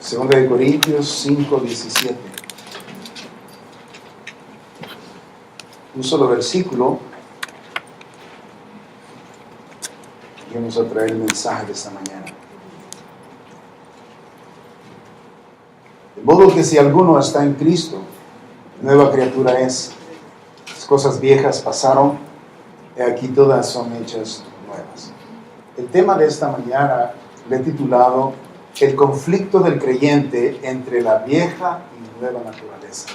Segunda de Corintios 5:17. Un solo versículo. Y vamos a traer el mensaje de esta mañana. De modo que si alguno está en Cristo, nueva criatura es. Las cosas viejas pasaron, y aquí todas son hechas nuevas. El tema de esta mañana le he titulado El conflicto del creyente entre la vieja y nueva naturaleza.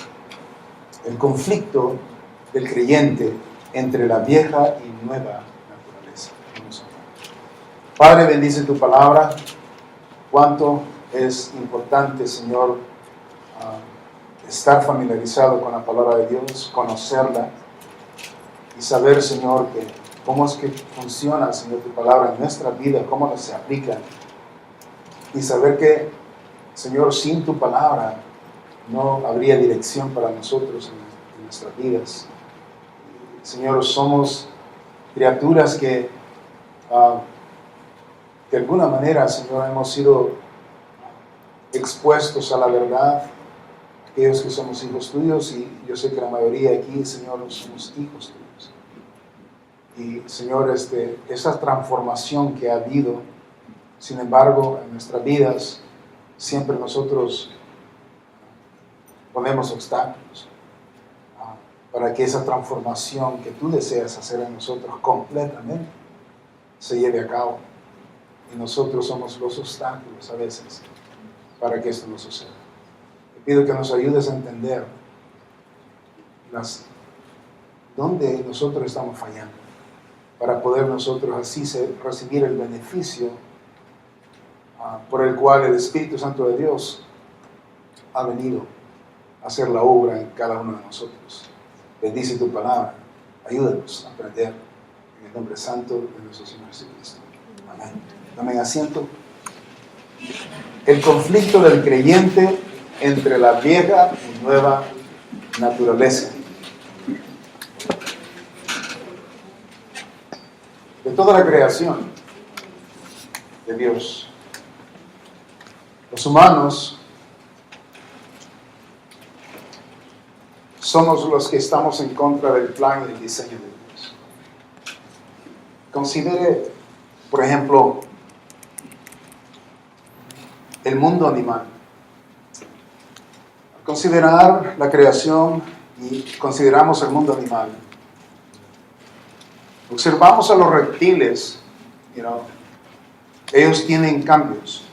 El conflicto del creyente entre la vieja y nueva naturaleza. Vamos a ver. Padre, bendice tu palabra. Cuánto es importante, Señor, estar familiarizado con la palabra de Dios, conocerla y saber, Señor, que cómo es que funciona, Señor, tu palabra en nuestra vida, cómo se aplica. Y saber que, Señor, sin tu palabra no habría dirección para nosotros en nuestras vidas. Señor, somos criaturas que de alguna manera, Señor, hemos sido expuestos a la verdad. Aquellos que somos hijos tuyos, y yo sé que la mayoría aquí, Señor, somos hijos tuyos. Y, Señor, esa transformación que ha habido, sin embargo, en nuestras vidas, siempre nosotros ponemos obstáculos para que esa transformación que tú deseas hacer en nosotros completamente se lleve a cabo. Y nosotros somos los obstáculos a veces para que esto no suceda. Te pido que nos ayudes a entender dónde nosotros estamos fallando, para poder nosotros así recibir el beneficio por el cual el Espíritu Santo de Dios ha venido a hacer la obra en cada uno de nosotros. Bendice tu palabra, ayúdanos a aprender en el nombre santo de nuestro Señor Jesucristo. Amén. Tomen asiento. El conflicto del creyente entre la vieja y nueva naturaleza. De toda la creación de Dios, los humanos somos los que estamos en contra del plan y el diseño de Dios. Considere, por ejemplo, el mundo animal. Al considerar la creación y consideramos el mundo animal, observamos a los reptiles, ellos tienen cambios.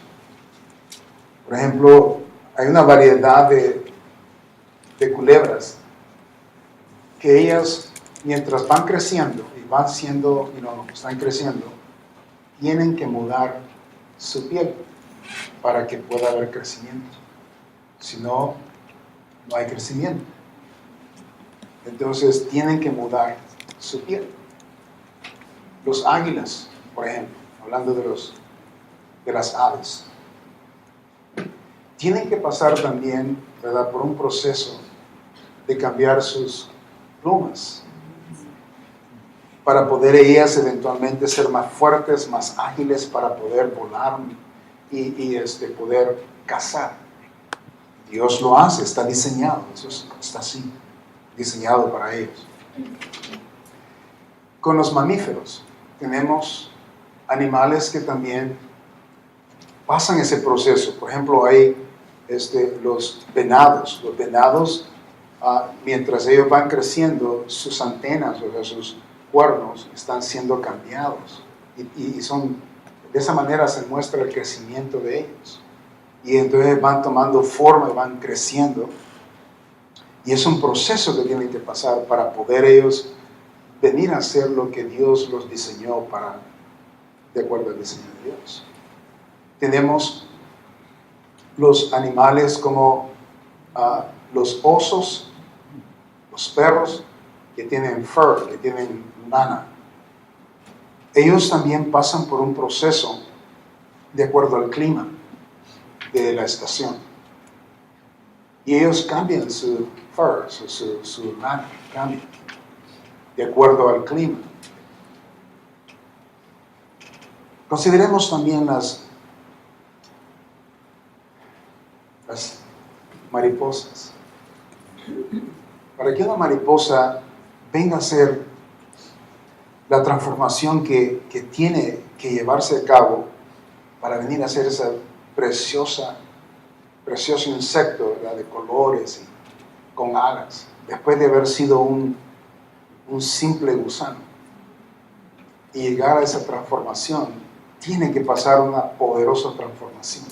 Por ejemplo, hay una variedad de culebras que ellas, mientras van creciendo y van siendo, están creciendo, tienen que mudar su piel para que pueda haber crecimiento. Si no, no hay crecimiento. Entonces tienen que mudar su piel. Los águilas, por ejemplo, hablando de las aves, tienen que pasar también, ¿verdad?, por un proceso de cambiar sus plumas para poder ellas eventualmente ser más fuertes, más ágiles, para poder volar y poder cazar. Dios lo hace, está diseñado, eso está así, diseñado para ellos. Con los mamíferos tenemos animales que también pasan ese proceso. Por ejemplo, hay los venados. Los venados, mientras ellos van creciendo, sus antenas, o sea, sus cuernos, están siendo cambiados. Y de esa manera se muestra el crecimiento de ellos. Y entonces van tomando forma y van creciendo. Y es un proceso que tienen que pasar para poder ellos venir a hacer lo que Dios los diseñó de acuerdo al diseño de Dios. Tenemos los animales como los osos, los perros que tienen fur, que tienen lana. Ellos también pasan por un proceso de acuerdo al clima de la estación. Y ellos cambian su fur, su lana, cambian de acuerdo al clima. Consideremos también las mariposas. Para que una mariposa venga a ser la transformación que tiene que llevarse a cabo para venir a ser ese precioso insecto, ¿verdad? De colores y con alas, después de haber sido un simple gusano. Y llegar a esa transformación, tiene que pasar una poderosa transformación.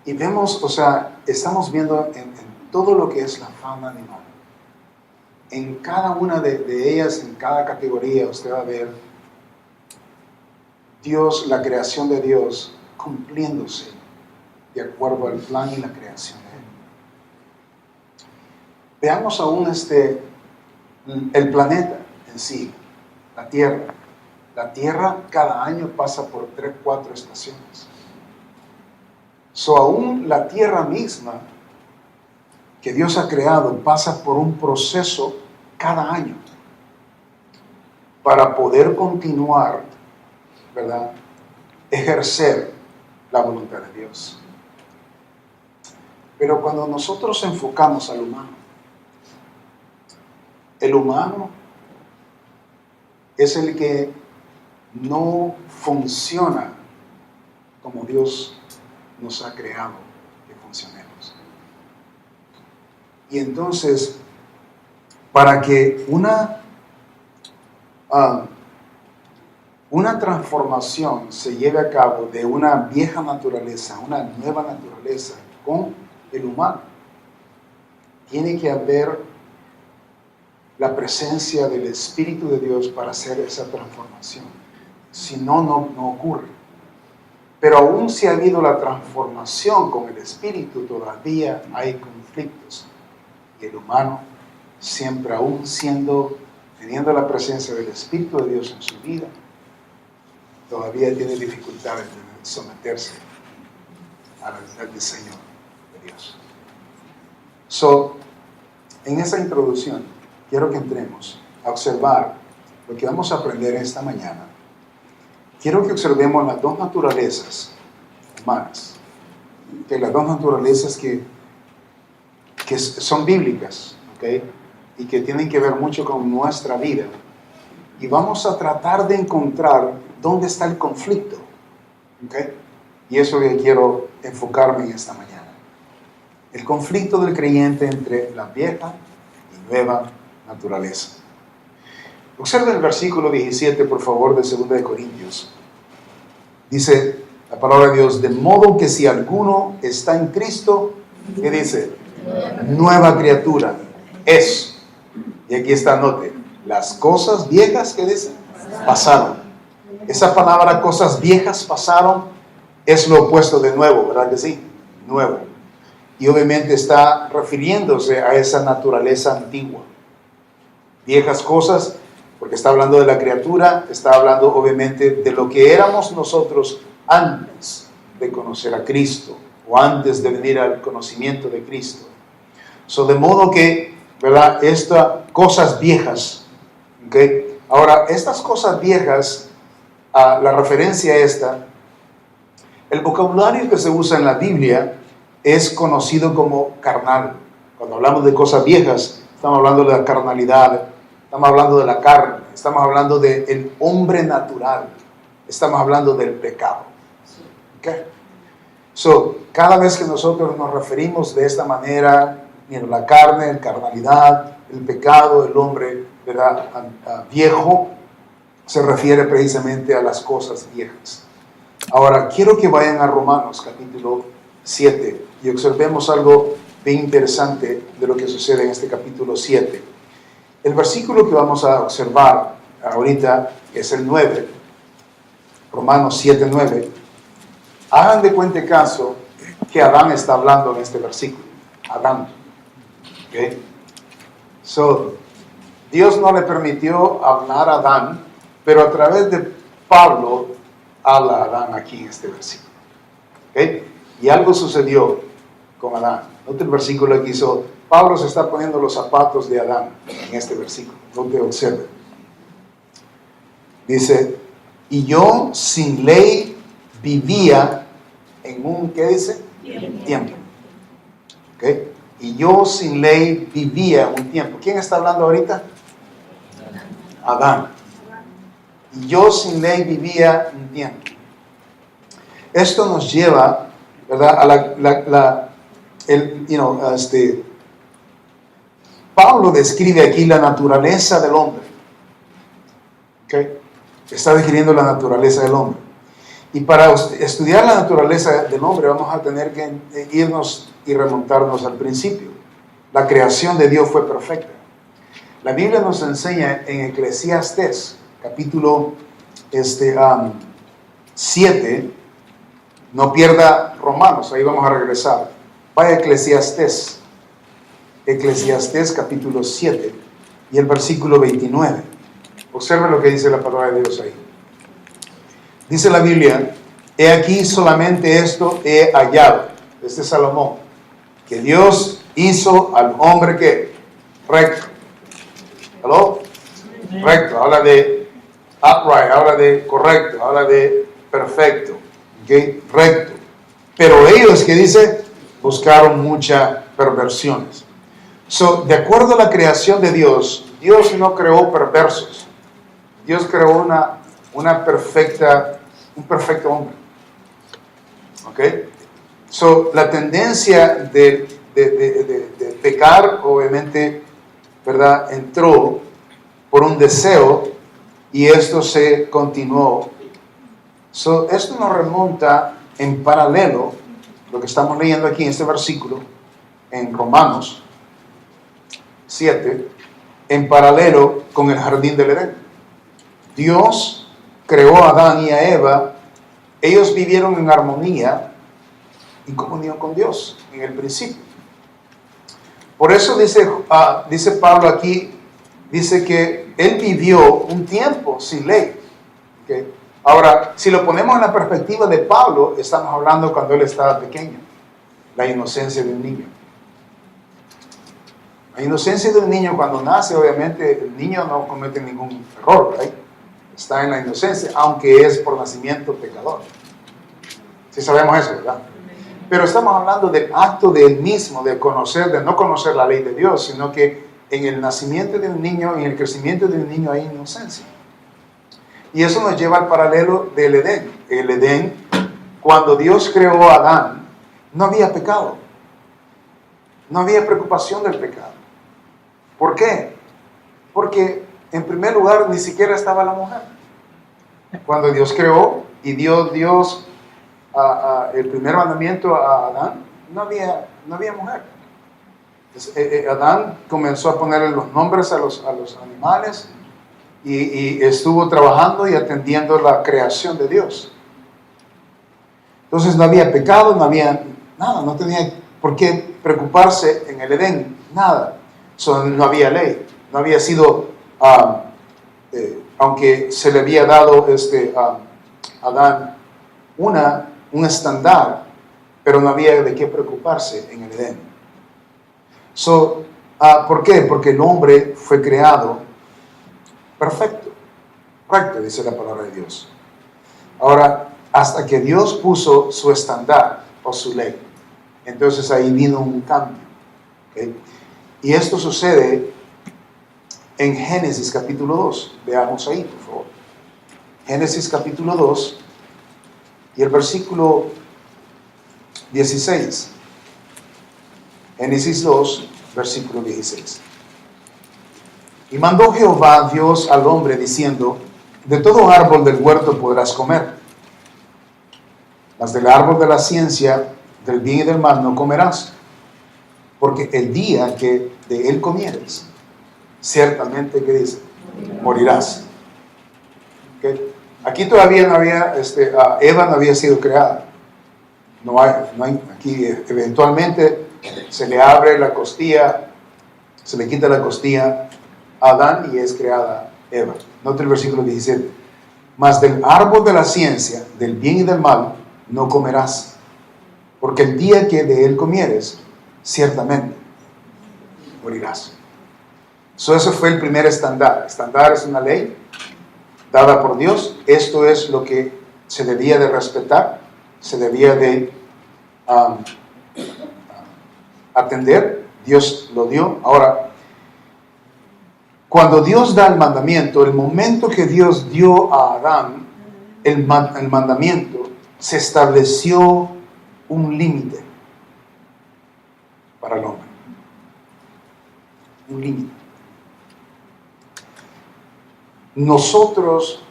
Y vemos, o sea, estamos viendo en todo lo que es la fauna animal. En cada una de ellas, en cada categoría, usted va a ver Dios, la creación de Dios, cumpliéndose de acuerdo al plan y la creación de Él. Veamos aún el planeta en sí, la Tierra. La Tierra cada año pasa por 3, 4 estaciones. Aún la Tierra misma que Dios ha creado pasa por un proceso cada año para poder continuar, ¿verdad?, ejercer la voluntad de Dios. Pero cuando nosotros enfocamos al humano, el humano es el que no funciona como Dios nos ha creado que funcionemos. Y entonces, para que una transformación se lleve a cabo de una vieja naturaleza a una nueva naturaleza con el humano, tiene que haber la presencia del Espíritu de Dios para hacer esa transformación. Si no, no ocurre. Pero aún si ha habido la transformación con el Espíritu, todavía hay conflictos. Y el humano, siempre aún teniendo la presencia del Espíritu de Dios en su vida, todavía tiene dificultades de someterse al diseño de Dios. En esa introducción, quiero que entremos a observar lo que vamos a aprender esta mañana. Quiero que observemos las dos naturalezas humanas, que las dos naturalezas que son bíblicas, ¿okay? Y que tienen que ver mucho con nuestra vida. Y vamos a tratar de encontrar dónde está el conflicto, ¿okay? Y eso es lo que quiero enfocarme en esta mañana. El conflicto del creyente entre la vieja y nueva naturaleza. Observen el versículo 17, por favor, de 2 de Corintios. Dice la palabra de Dios: de modo que si alguno está en Cristo, ¿qué dice? Nueva criatura es. Y aquí está, note, las cosas viejas, ¿qué dice? Pasaron. Esa palabra, cosas viejas pasaron, es lo opuesto de nuevo, ¿verdad que sí? Nuevo. Y obviamente está refiriéndose a esa naturaleza antigua. Viejas cosas, porque está hablando de la criatura, está hablando obviamente de lo que éramos nosotros antes de conocer a Cristo, o antes de venir al conocimiento de Cristo. De modo que, ¿verdad?, estas cosas viejas, ¿okay? Ahora, estas cosas viejas, la referencia a esta, el vocabulario que se usa en la Biblia es conocido como carnal. Cuando hablamos de cosas viejas, estamos hablando de la carnalidad, estamos hablando de la carne, estamos hablando del hombre natural, estamos hablando del pecado. ¿Okay? Cada vez que nosotros nos referimos de esta manera, la carne, la carnalidad, el pecado, el hombre, ¿verdad?, viejo, se refiere precisamente a las cosas viejas. Ahora, quiero que vayan a Romanos capítulo 7 y observemos algo bien interesante de lo que sucede en este capítulo 7. El versículo que vamos a observar ahorita es el 9, Romanos 7, 9. Hagan de cuenta caso que Adán está hablando en este versículo. Adán. ¿Okay? Dios no le permitió hablar a Adán, pero a través de Pablo habla a Adán aquí en este versículo. ¿Okay? Y algo sucedió con Adán. Note el versículo aquí. Pablo se está poniendo los zapatos de Adán en este versículo. No te observe. Dice: y yo sin ley vivía en un, ¿qué dice? Tiempo. ¿Ok? Y yo sin ley vivía un tiempo. ¿Quién está hablando ahorita? Adán. Y yo sin ley vivía un tiempo. Esto nos lleva, ¿verdad? A Pablo describe aquí la naturaleza del hombre. ¿Okay? Está describiendo la naturaleza del hombre. Y para estudiar la naturaleza del hombre vamos a tener que irnos y remontarnos al principio. La creación de Dios fue perfecta. La Biblia nos enseña en Eclesiastés, capítulo 7, no pierda Romanos, ahí vamos a regresar. Vaya a Eclesiastés capítulo 7 y el versículo 29. Observe lo que dice la palabra de Dios ahí. Dice la Biblia, he aquí solamente esto he hallado, este es Salomón, que Dios hizo al hombre que recto. ¿Aló? Recto, habla de upright, habla de correcto, habla de perfecto, ¿okay? Recto. Pero ellos, que dice, buscaron muchas perversiones. De acuerdo a la creación de Dios, Dios no creó perversos. Dios creó un perfecto hombre. ¿Ok? La tendencia de pecar, obviamente, ¿verdad? Entró por un deseo y esto se continuó. Esto nos remonta en paralelo, lo que estamos leyendo aquí en este versículo, en Romanos 7, en paralelo con el jardín del Edén. Dios creó a Adán y a Eva, ellos vivieron en armonía y comunión con Dios en el principio. Por eso dice Pablo aquí, dice que él vivió un tiempo sin ley. ¿Okay? Ahora, si lo ponemos en la perspectiva de Pablo, estamos hablando cuando él estaba pequeño, la inocencia de un niño. La inocencia de un niño cuando nace, obviamente, el niño no comete ningún error, ¿right? Está en la inocencia, aunque es por nacimiento pecador. Sí sabemos eso, ¿verdad? Pero estamos hablando del acto de él mismo, de no conocer la ley de Dios, sino que en el nacimiento de un niño, en el crecimiento de un niño hay inocencia. Y eso nos lleva al paralelo del Edén. El Edén, cuando Dios creó a Adán, no había pecado. No había preocupación del pecado. ¿Por qué? Porque en primer lugar ni siquiera estaba la mujer. Cuando Dios creó y dio Dios el primer mandamiento a Adán, no había mujer. Entonces, Adán comenzó a ponerle los nombres a los animales y estuvo trabajando y atendiendo la creación de Dios. Entonces no había pecado, no había nada, no tenía por qué preocuparse en el Edén, nada. No había ley, no había sido, aunque se le había dado a Adán un estándar, pero no había de qué preocuparse en el Edén. ¿Por qué? Porque el hombre fue creado perfecto, recto, dice la palabra de Dios. Ahora, hasta que Dios puso su estándar o su ley, entonces ahí vino un cambio. ¿Okay? Y esto sucede en Génesis capítulo 2. Veamos ahí, por favor. Génesis capítulo 2 y el versículo 16. Génesis 2, versículo 16. Y mandó Jehová Dios al hombre diciendo, de todo árbol del huerto podrás comer, mas del árbol de la ciencia, del bien y del mal no comerás, porque el día que de él comieres, ciertamente, ¿qué dice? Morirás. ¿Okay? Aquí todavía no había, Eva no había sido creada. No hay, aquí eventualmente se le abre la costilla, se le quita la costilla a Adán y es creada Eva. Note el versículo 17. Mas del árbol de la ciencia, del bien y del mal, no comerás, porque el día que de él comieres, ciertamente morirás. Eso fue el primer estándar. Estándar es una ley dada por Dios. Esto es lo que se debía de respetar, se debía de atender, Dios lo dio. Ahora, cuando Dios da el mandamiento, el momento que Dios dio a Adán el mandamiento, se estableció un límite para el hombre. Un límite. Nosotros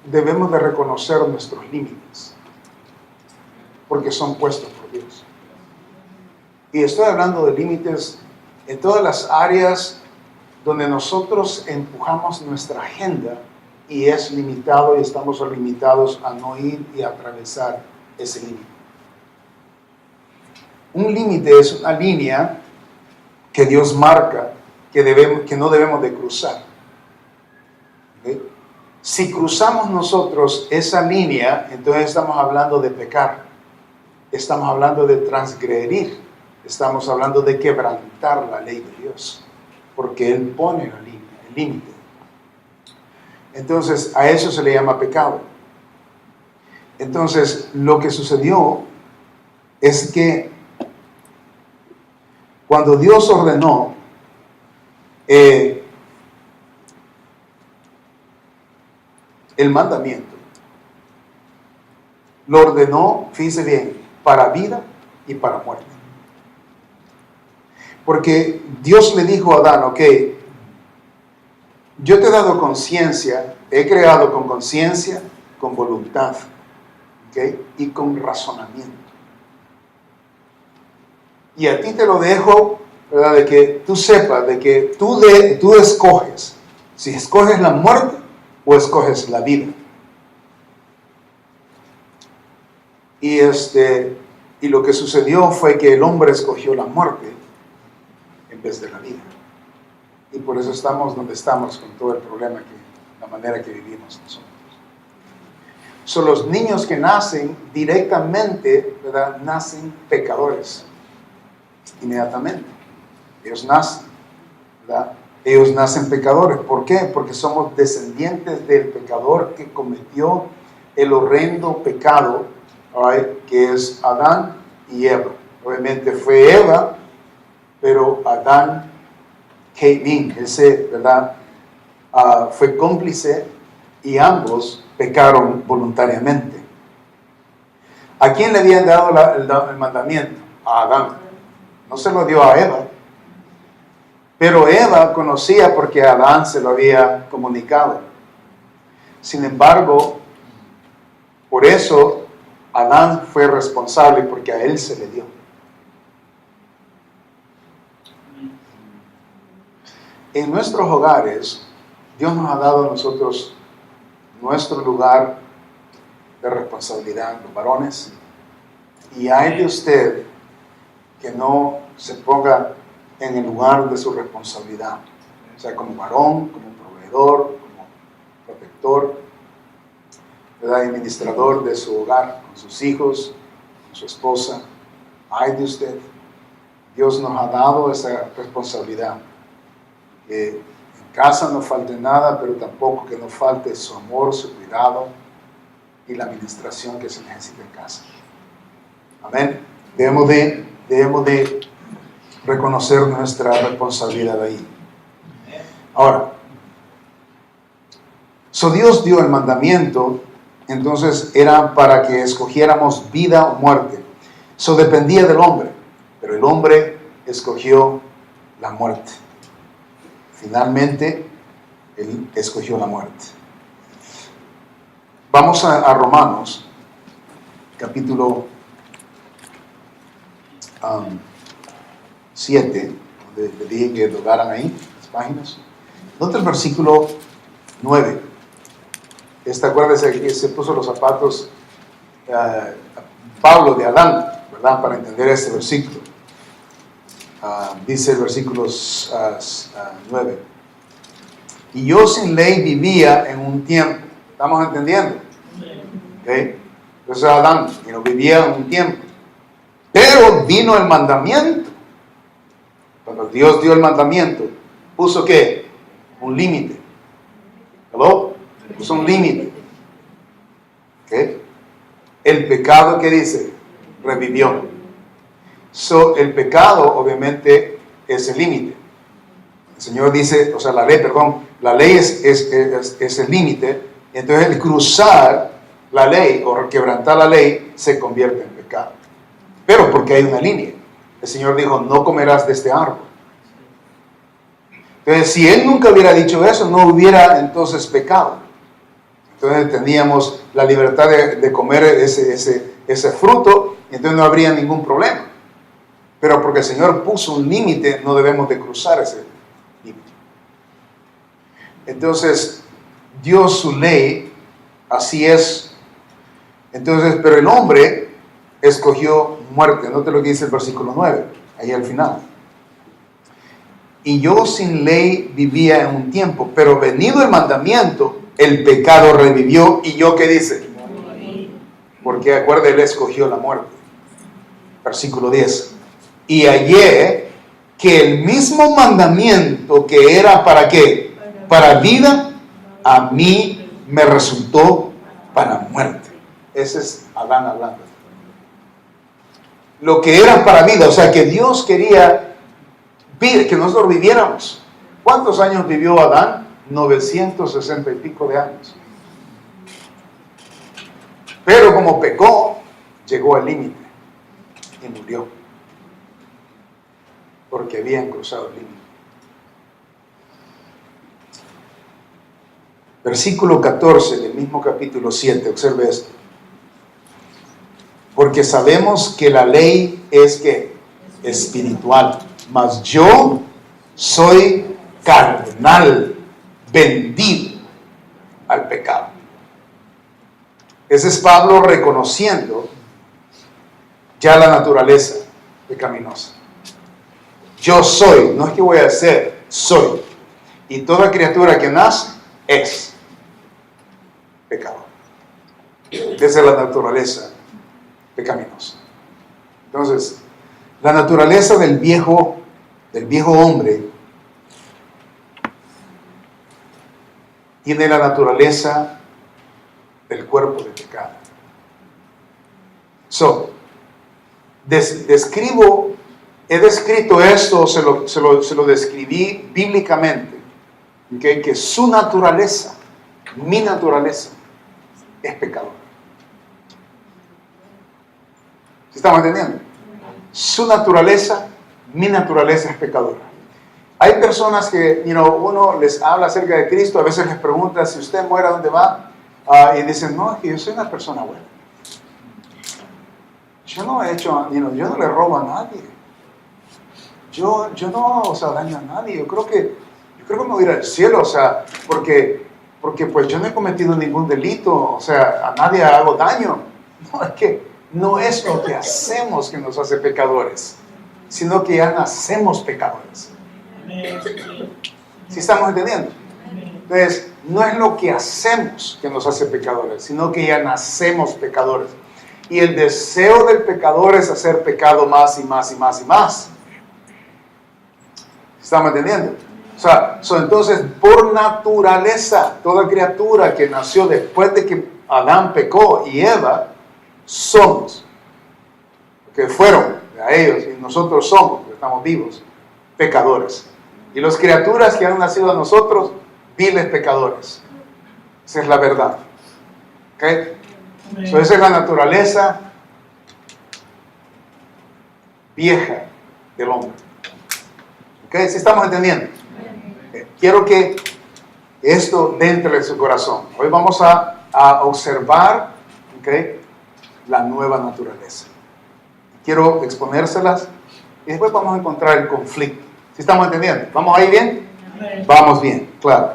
debemos de reconocer nuestros límites, porque son puestos por Dios. Y estoy hablando de límites en todas las áreas donde nosotros empujamos nuestra agenda y es limitado y estamos limitados a no ir y atravesar ese límite. Un límite es una línea que Dios marca que no debemos de cruzar. ¿Okay? Si cruzamos nosotros esa línea, entonces estamos hablando de pecar, estamos hablando de transgredir, estamos hablando de quebrantar la ley de Dios, porque Él pone la línea, el límite. Entonces, a eso se le llama pecado. Entonces, lo que sucedió es que cuando Dios ordenó el mandamiento, lo ordenó, fíjese bien, para vida y para muerte. Porque Dios le dijo a Adán, ok, yo te he dado conciencia, he creado con conciencia, con voluntad, ¿okay? Y con razonamiento. Y a ti te lo dejo, ¿verdad? De que tú sepas, de que tú escoges, si escoges la muerte o escoges la vida. Y lo que sucedió fue que el hombre escogió la muerte en vez de la vida. Y por eso estamos donde estamos con todo el problema, la manera que vivimos nosotros. Son los niños que nacen directamente, ¿verdad? Nacen pecadores. Inmediatamente. Ellos nacen, ¿verdad? Ellos nacen pecadores. ¿Por qué? Porque somos descendientes del pecador que cometió el horrendo pecado, right, que es Adán y Eva. Obviamente fue Eva, pero Adán, Caín, ese, ¿verdad? Fue cómplice y ambos pecaron voluntariamente. ¿A quién le habían dado el mandamiento? A Adán. No se lo dio a Eva. Pero Eva conocía porque Adán se lo había comunicado. Sin embargo, por eso Adán fue responsable porque a él se le dio. En nuestros hogares, Dios nos ha dado a nosotros nuestro lugar de responsabilidad, los varones. Y hay de usted que no se ponga en el lugar de su responsabilidad. O sea, como varón, como proveedor, como protector, ¿verdad? Administrador de su hogar, con sus hijos, con su esposa. Ay de usted. Dios nos ha dado esa responsabilidad. Que en casa no falte nada, pero tampoco que no falte su amor, su cuidado y la administración que se necesita en casa. Amén. Debemos de reconocer nuestra responsabilidad ahí. Ahora, Dios dio el mandamiento, entonces era para que escogiéramos vida o muerte. Dependía del hombre, pero el hombre escogió la muerte. Finalmente, él escogió la muerte. Vamos a Romanos, capítulo 7, donde le dije que lo daran ahí, las páginas. Nota el versículo 9. Acuérdese que se puso los zapatos Pablo de Adán, ¿verdad? Para entender este versículo. Dice el versículo 9. Y yo sin ley vivía en un tiempo. ¿Estamos entendiendo? ¿Okay? Entonces Adán vivía en un tiempo. Pero vino el mandamiento. Cuando Dios dio el mandamiento, ¿puso qué? Un límite. ¿Hello? Puso un límite. ¿Okay? El pecado, ¿qué dice? Revivió. So, el pecado obviamente es el límite. El Señor dice, o sea, la ley es el límite. Entonces el cruzar la ley o quebrantar la ley se convierte en pecado. Pero porque hay una línea. El Señor dijo, no comerás de este árbol. Entonces, si Él nunca hubiera dicho eso, no hubiera entonces pecado. Entonces teníamos la libertad de comer ese fruto, y entonces no habría ningún problema. Pero porque el Señor puso un límite, no debemos de cruzar ese límite. Entonces, Dios su ley, así es. Entonces, pero el hombre escogió muerte. Note lo que dice el versículo 9, ahí al final. Y yo sin ley vivía en un tiempo, pero venido el mandamiento, el pecado revivió. ¿Y yo qué dice? Porque acuérdate, él escogió la muerte. Versículo 10. Y hallé que el mismo mandamiento que era ¿para qué? Para vida, a mí me resultó para muerte. Ese es Adán hablando. Lo que era para vida, o sea que Dios quería que nosotros viviéramos. ¿Cuántos años vivió Adán? 960 y pico de años. Pero como pecó, llegó al límite y murió. Porque habían cruzado el límite. Versículo 14 del mismo capítulo 7, observe esto. Porque sabemos que la ley es ¿qué? Espiritual, mas yo soy carnal, vendido al pecado. Ese es Pablo reconociendo ya la naturaleza pecaminosa. Yo soy, no es que voy a ser, soy. Y toda criatura que nace es pecador. Esa es la naturaleza pecaminosa. Entonces, la naturaleza del viejo hombre tiene la naturaleza del cuerpo de pecado. He descrito esto, se lo describí bíblicamente, ¿okay? Que su naturaleza, mi naturaleza, es pecador. ¿Sí estamos entendiendo? Su naturaleza, mi naturaleza es pecadora. Hay personas que, uno les habla acerca de Cristo, a veces les pregunta, si usted muere, ¿a dónde va? Y dicen, no, es que yo soy una persona buena. Yo no he hecho, yo no le robo a nadie. Yo no, daño a nadie. Yo creo que me voy a ir al cielo, porque pues yo no he cometido ningún delito, a nadie hago daño. No, es que no es lo que hacemos que nos hace pecadores, sino que ya nacemos pecadores. ¿Sí estamos entendiendo? Entonces, no es lo que hacemos que nos hace pecadores, sino que ya nacemos pecadores. Y el deseo del pecador es hacer pecado más y más y más y más. ¿Estamos entendiendo? Entonces, por naturaleza, toda criatura que nació después de que Adán pecó y Eva, somos, que fueron a ellos y nosotros somos, que estamos vivos, pecadores. Y las criaturas que han nacido a nosotros, viles pecadores. Esa es la verdad. ¿Okay? Esa es la naturaleza vieja del hombre. ¿Okay? ¿Sí estamos entendiendo? Quiero que esto dentro de su corazón. Hoy vamos a observar, ¿okay?, la nueva naturaleza. Quiero exponérselas y después vamos a encontrar el conflicto. ¿Sí estamos entendiendo? ¿Vamos ahí bien? Vamos bien, claro.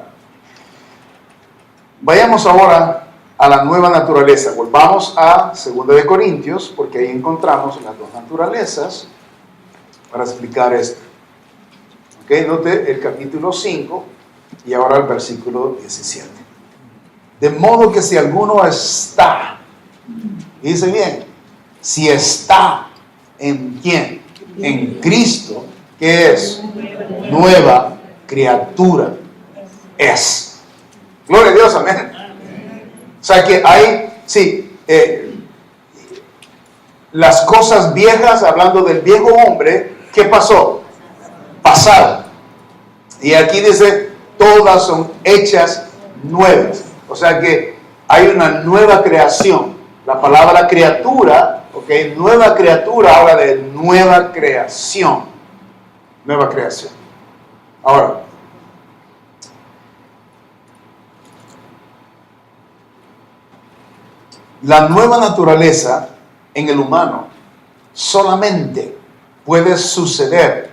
Vayamos ahora a la nueva naturaleza. Volvamos a 2 de Corintios, porque ahí encontramos las dos naturalezas para explicar esto. ¿Ok? Note el capítulo 5 y ahora el versículo 17. De modo que si alguno está, y dice bien, si está en ¿quién? En Cristo, ¿qué es? Nueva criatura es. Gloria a Dios, amén. O sea que hay, sí, las cosas viejas, hablando del viejo hombre, ¿qué pasó? Pasaron. Y aquí dice, todas son hechas nuevas. O sea que hay una nueva creación. La palabra criatura, ok, nueva criatura habla de nueva creación. Nueva creación. Ahora, la nueva naturaleza en el humano solamente puede suceder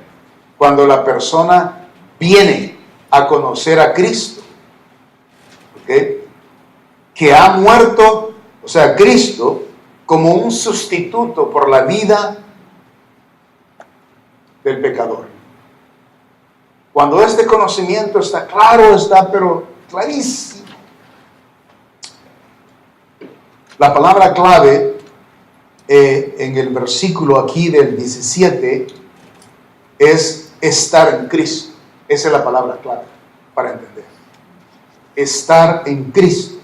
cuando la persona viene a conocer a Cristo, ¿okay? Que ha muerto, o sea, Cristo como un sustituto por la vida del pecador. Cuando este conocimiento está claro, está pero clarísimo. La palabra clave en el versículo aquí del 17 es estar en Cristo. Esa es la palabra clave para entender. Estar en Cristo.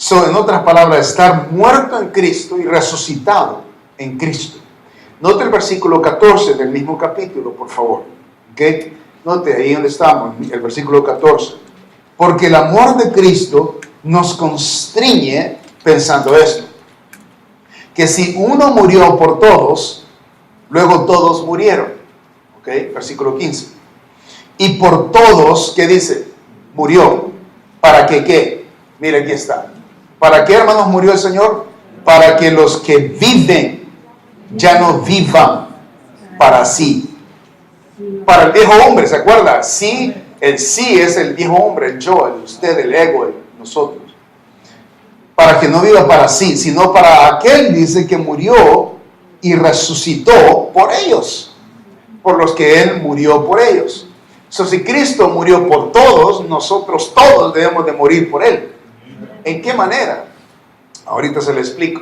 En otras palabras, estar muerto en Cristo y resucitado en Cristo. Note el versículo 14 del mismo capítulo, por favor. ¿Okay? Note ahí donde estamos, el versículo 14. Porque el amor de Cristo nos constriñe pensando esto: que si uno murió por todos, luego todos murieron. ¿Ok? Versículo 15. Y por todos, ¿qué dice? Murió. ¿Para que qué? Mira, aquí está. ¿Para qué, hermanos, murió el Señor? Para que los que viven ya no vivan para sí. Para el viejo hombre, ¿se acuerda? Sí, el sí es el viejo hombre, el yo, el usted, el ego, el nosotros. Para que no viva para sí, sino para aquel, dice, que murió y resucitó por ellos, por los que Él murió por ellos. Si Cristo murió por todos, nosotros todos debemos de morir por Él. ¿En qué manera? Ahorita se lo explico.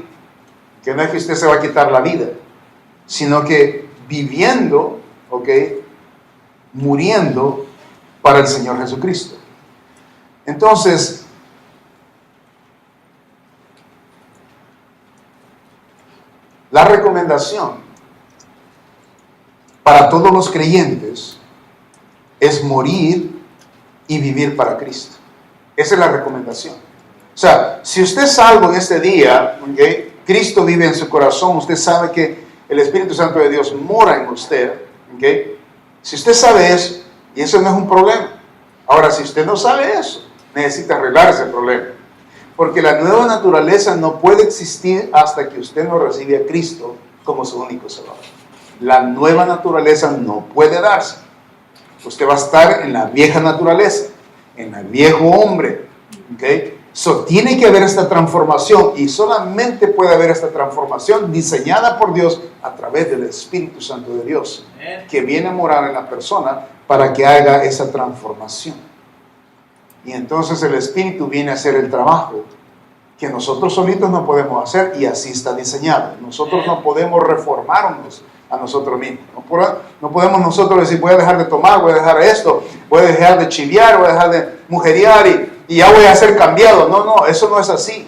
Que no es que usted se va a quitar la vida, sino que viviendo, ¿ok? Muriendo para el Señor Jesucristo. Entonces, la recomendación para todos los creyentes es morir y vivir para Cristo. Esa es la recomendación. O sea, si usted es salvo en este día, ¿okay? Cristo vive en su corazón, usted sabe que el Espíritu Santo de Dios mora en usted, ¿okay? Si usted sabe eso, y eso no es un problema. Ahora, si usted no sabe eso, necesita arreglar ese problema. Porque la nueva naturaleza no puede existir hasta que usted no recibe a Cristo como su único Salvador. La nueva naturaleza no puede darse. Usted va a estar en la vieja naturaleza, en el viejo hombre. ¿Okay? Tiene que haber esta transformación, y solamente puede haber esta transformación diseñada por Dios a través del Espíritu Santo de Dios, que viene a morar en la persona para que haga esa transformación. Y entonces el Espíritu viene a hacer el trabajo que nosotros solitos no podemos hacer, y así está diseñado. Nosotros no podemos reformarnos a nosotros mismos. No podemos nosotros decir, voy a dejar de tomar, voy a dejar esto, voy a dejar de chiviar, voy a dejar de mujeriar y ya voy a ser cambiado. No, eso no es así.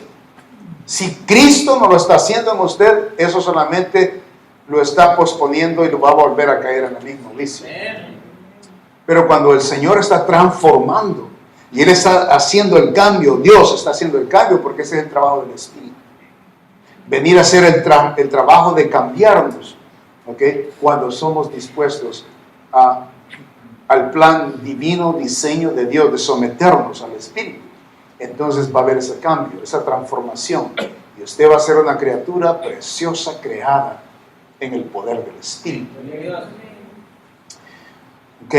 Si Cristo no lo está haciendo en usted, eso solamente lo está posponiendo y lo va a volver a caer en el mismo vicio. Pero cuando el Señor está transformando y Él está haciendo el cambio, Dios está haciendo el cambio, porque ese es el trabajo del Espíritu. Venir a hacer el trabajo de cambiarnos, ¿okay? Cuando somos dispuestos al plan divino, diseño de Dios, de someternos al Espíritu, entonces va a haber ese cambio, esa transformación, y usted va a ser una criatura preciosa, creada en el poder del Espíritu. Ok.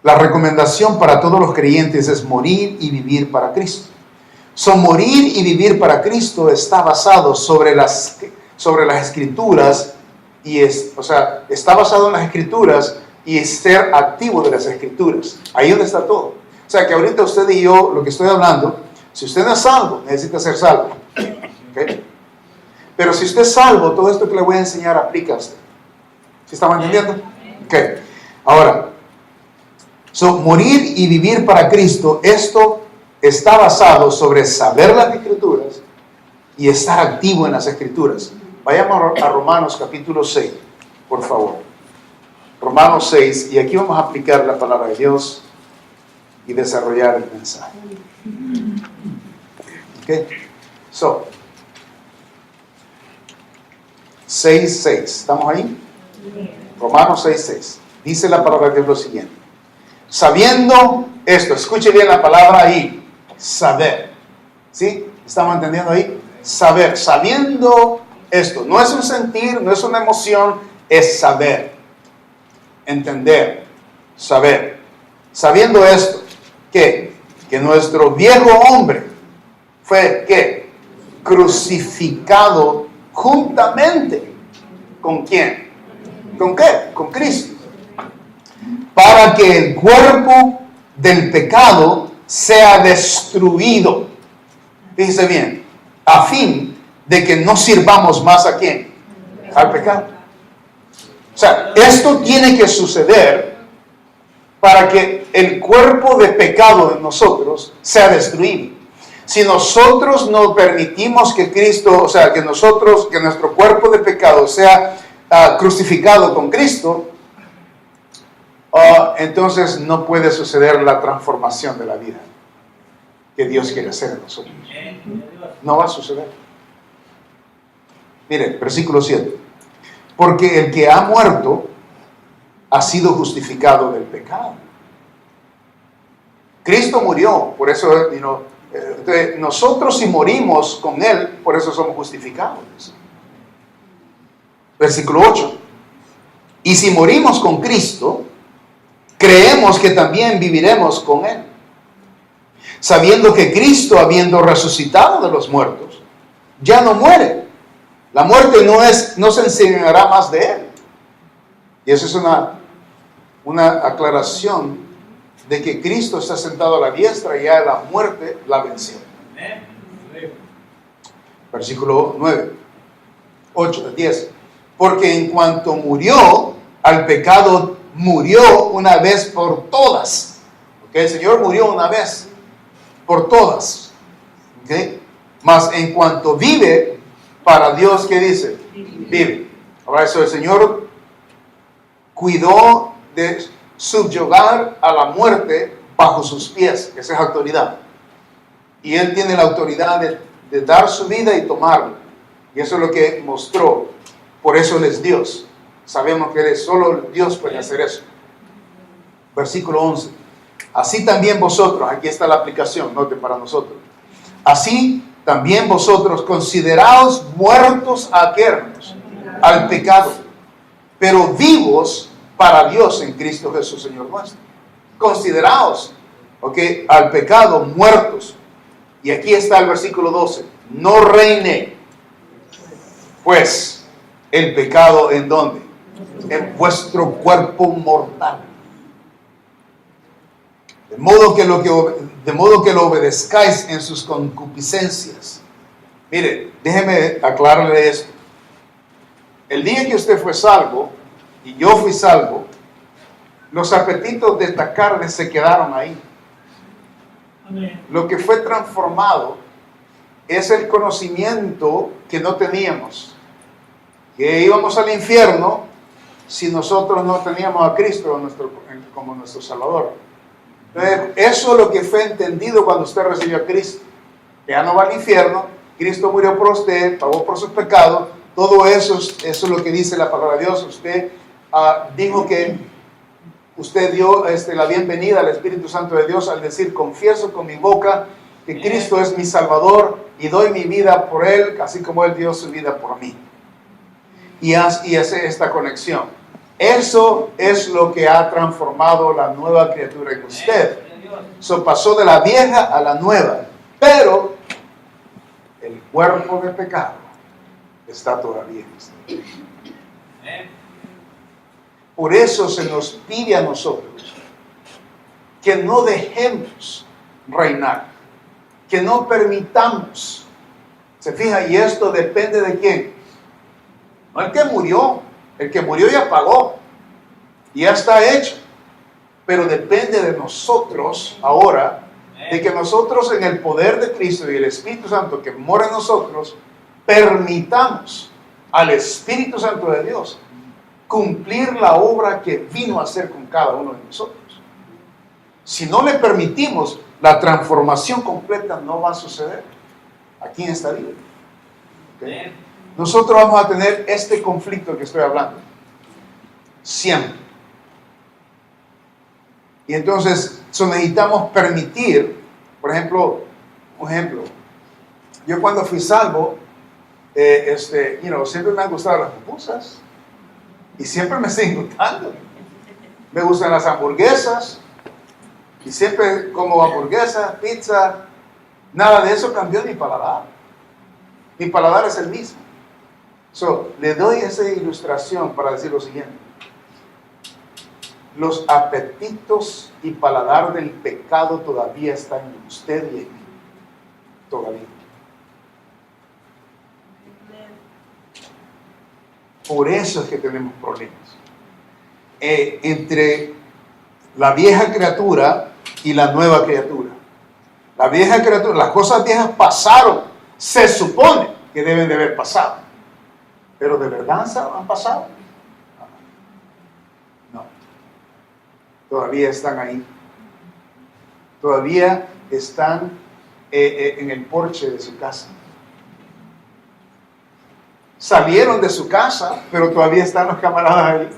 La recomendación para todos los creyentes es morir y vivir para Cristo. Morir y vivir para Cristo está basado sobre las Escrituras, está basado en las Escrituras y ser activo de las Escrituras. Ahí donde está todo. O sea que ahorita usted y yo, lo que estoy hablando, si usted no es salvo, necesita ser salvo. ¿Okay? Pero si usted es salvo, todo esto que le voy a enseñar aplica a usted. ¿Sí estamos entendiendo? Ok. Ahora, morir y vivir para Cristo, esto está basado sobre saber las Escrituras y estar activo en las Escrituras. Vayamos a Romanos capítulo 6, por favor. Romanos 6, y aquí vamos a aplicar la palabra de Dios y desarrollar el mensaje. Ok, so 6:6, ¿estamos ahí? Romanos 6:6. Dice la palabra de Dios lo siguiente: sabiendo esto, escuche bien la palabra ahí, saber. ¿Sí? ¿Estamos entendiendo ahí? Saber, sabiendo esto. No es un sentir, no es una emoción, es saber. Entender, saber. Sabiendo esto, ¿qué? Que nuestro viejo hombre fue, ¿qué? Crucificado juntamente. ¿Con quién? ¿Con qué? Con Cristo. Para que el cuerpo del pecado sea destruido. Fíjese bien, a fin de que no sirvamos más ¿a quién? Al pecado. O sea, esto tiene que suceder para que el cuerpo de pecado de nosotros sea destruido. Si nosotros no permitimos que Cristo, o sea, que nuestro cuerpo de pecado sea crucificado con Cristo, entonces no puede suceder la transformación de la vida que Dios quiere hacer en nosotros. No va a suceder. Mire, versículo 7. Porque el que ha muerto ha sido justificado del pecado. Cristo murió, por eso nosotros si morimos con Él, por eso somos justificados. Versículo 8. Y si morimos con Cristo, creemos que también viviremos con Él, sabiendo que Cristo, habiendo resucitado de los muertos, ya no muere. La muerte no se enseñará más de Él. Y eso es una aclaración de que Cristo está sentado a la diestra y ya la muerte la venció. Versículo 9, 8, 10. Porque en cuanto murió, al pecado murió una vez por todas. ¿Okay? El Señor murió una vez por todas. ¿Okay? Mas en cuanto vive, para Dios, ¿qué dice? Vive. Ahora eso, el Señor cuidó de subyugar a la muerte bajo sus pies. Esa es autoridad. Y Él tiene la autoridad de dar su vida y tomarla. Y eso es lo que mostró. Por eso Él es Dios. Sabemos que solo Dios puede hacer eso. Versículo 11. Así también vosotros, aquí está la aplicación, note para nosotros. Así también vosotros consideraos muertos a ¿qué, hermanos? Al pecado, pero vivos para Dios en Cristo Jesús, Señor nuestro. Consideraos, al pecado muertos. Y aquí está el versículo 12. No reine, pues, el pecado ¿en dónde? En vuestro cuerpo mortal. De modo que lo obedezcáis en sus concupiscencias. Mire, déjeme aclararle esto. El día que usted fue salvo, y yo fui salvo, los apetitos de esta carne se quedaron ahí. Amén. Lo que fue transformado es el conocimiento que no teníamos. Que íbamos al infierno si nosotros no teníamos a Cristo como nuestro Salvador. Entonces, eso es lo que fue entendido cuando usted recibió a Cristo. Que ya no va al infierno, Cristo murió por usted, pagó por sus pecados. Todo eso es lo que dice la palabra de Dios. Usted dijo que usted dio la bienvenida al Espíritu Santo de Dios al decir: confieso con mi boca que Cristo es mi Salvador y doy mi vida por Él, así como Él dio su vida por mí. Y hace esta conexión. Eso es lo que ha transformado la nueva criatura en usted. Eso pasó de la vieja a la nueva. Pero el cuerpo de pecado está todavía en usted. Por eso se nos pide a nosotros que no dejemos reinar, que no permitamos. ¿Se fija? Y esto depende de quién. No el que murió. El que murió ya pagó. Y ya está hecho. Pero depende de nosotros ahora, de que nosotros en el poder de Cristo y el Espíritu Santo que mora en nosotros, permitamos al Espíritu Santo de Dios cumplir la obra que vino a hacer con cada uno de nosotros. Si no le permitimos, la transformación completa no va a suceder aquí en esta vida. ¿Okay? Nosotros vamos a tener este conflicto que estoy hablando. Siempre. Y entonces necesitamos permitir, por ejemplo, un ejemplo. Yo cuando fui salvo, siempre me han gustado las pupusas. Y siempre me siguen gustando. Me gustan las hamburguesas. Y siempre como hamburguesa, pizza. Nada de eso cambió mi paladar. Mi paladar es el mismo. Le doy esa ilustración para decir lo siguiente. Los apetitos y paladar del pecado todavía están en usted y en mí. Todavía. Por eso es que tenemos problemas. Entre la vieja criatura y la nueva criatura. La vieja criatura, las cosas viejas pasaron. Se supone que deben de haber pasado. Pero ¿de verdad han pasado? No. Todavía están ahí. Todavía están en el porche de su casa. Salieron de su casa, pero todavía están los camaradas ahí.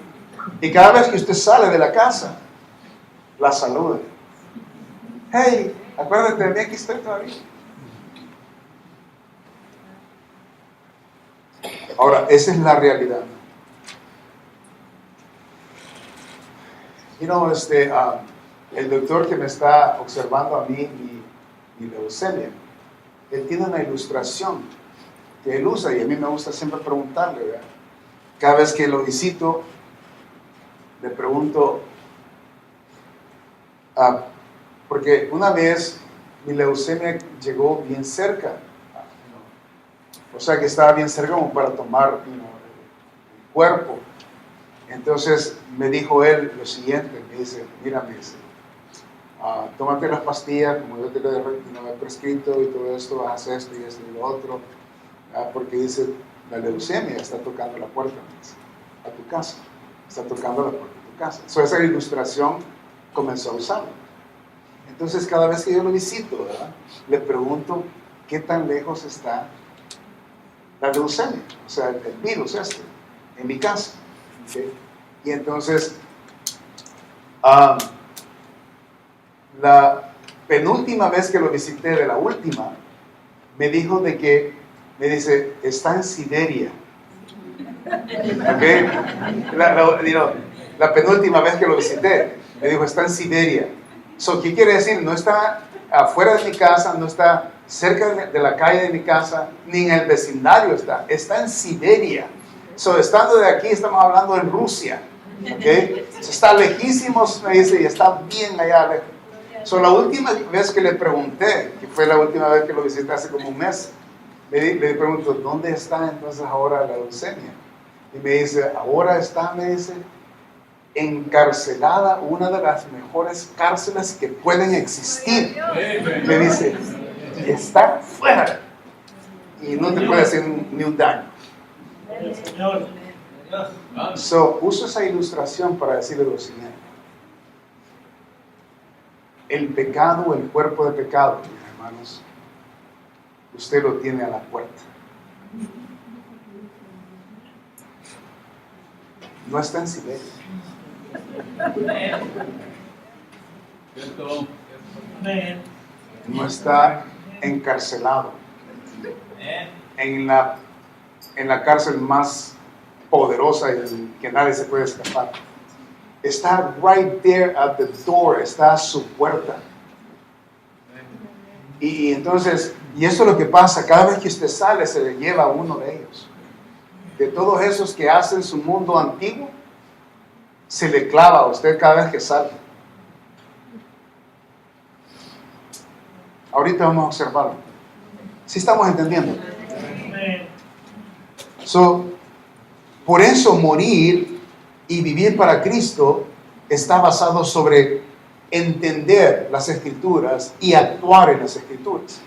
Y cada vez que usted sale de la casa, la saluda. Hey, acuérdate de mí, aquí estoy todavía. Ahora, esa es la realidad. El doctor que me está observando a mí, mi leucemia, él tiene una ilustración que él usa, y a mí me gusta siempre preguntarle, ¿verdad? Cada vez que lo visito, le pregunto, porque una vez mi leucemia llegó bien cerca, o sea que estaba bien cerca como para tomar el cuerpo. Entonces me dijo él lo siguiente, me dice, mira, tómate las pastillas como yo te lo he prescrito y todo esto, haz esto y esto y lo otro. Porque dice, la leucemia está tocando la puerta a tu casa, está tocando la puerta a tu casa. Esa ilustración comenzó a usarla. Entonces cada vez que yo lo visito, ¿verdad? Le pregunto qué tan lejos está la leucemia, o sea, el virus en mi casa. ¿Okay? Y entonces, la penúltima vez que lo visité, de la última, me dijo me dice, está en Siberia. ¿Okay? La penúltima vez que lo visité, me dijo, está en Siberia. ¿Qué quiere decir? No está afuera de mi casa, no está cerca de la calle de mi casa, ni en el vecindario está en Siberia. Estando de aquí, estamos hablando en Rusia. ¿Okay? Está lejísimos, me dice, y está bien allá lejos. La última vez que le pregunté, que fue la última vez que lo visité hace como un mes, le pregunto, ¿dónde está entonces ahora la leucemia? Y me dice, ahora está, me dice, encarcelada, una de las mejores cárceles que pueden existir. Me dice, está fuera y no te puede hacer ni un daño. Uso esa ilustración para decirle lo siguiente. El pecado, el cuerpo de pecado, mis hermanos, usted lo tiene a la puerta. No está en Siberia. No está encarcelado en la cárcel más poderosa y que nadie se puede escapar. Está right there at the door, está a su puerta. Y entonces, y eso es lo que pasa, cada vez que usted sale se le lleva a uno de ellos. De todos esos que hacen su mundo antiguo, se le clava a usted cada vez que sale. Ahorita vamos a observarlo. ¿Sí estamos entendiendo? Por eso morir y vivir para Cristo está basado sobre entender las Escrituras y actuar en las Escrituras.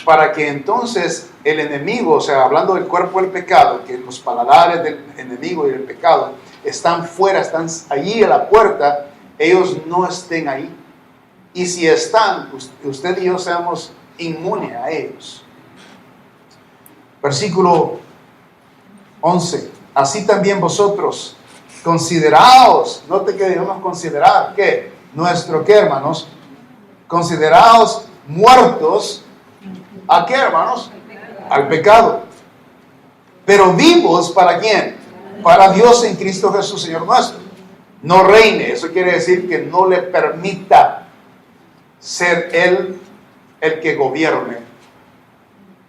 para que entonces el enemigo, o sea, hablando del cuerpo del pecado, que los paladares del enemigo y del pecado están fuera, están allí a la puerta, ellos no estén ahí. Y si están, usted y yo seamos inmunes a ellos. Versículo 11. Así también vosotros, consideraos, note que debemos considerar, ¿qué? Nuestro, ¿qué, hermanos? Consideraos muertos, ¿a qué, hermanos? Al pecado. Pero vivos, ¿para quién? Para Dios en Cristo Jesús, Señor nuestro. No reine, eso quiere decir que no le permita ser Él el que gobierne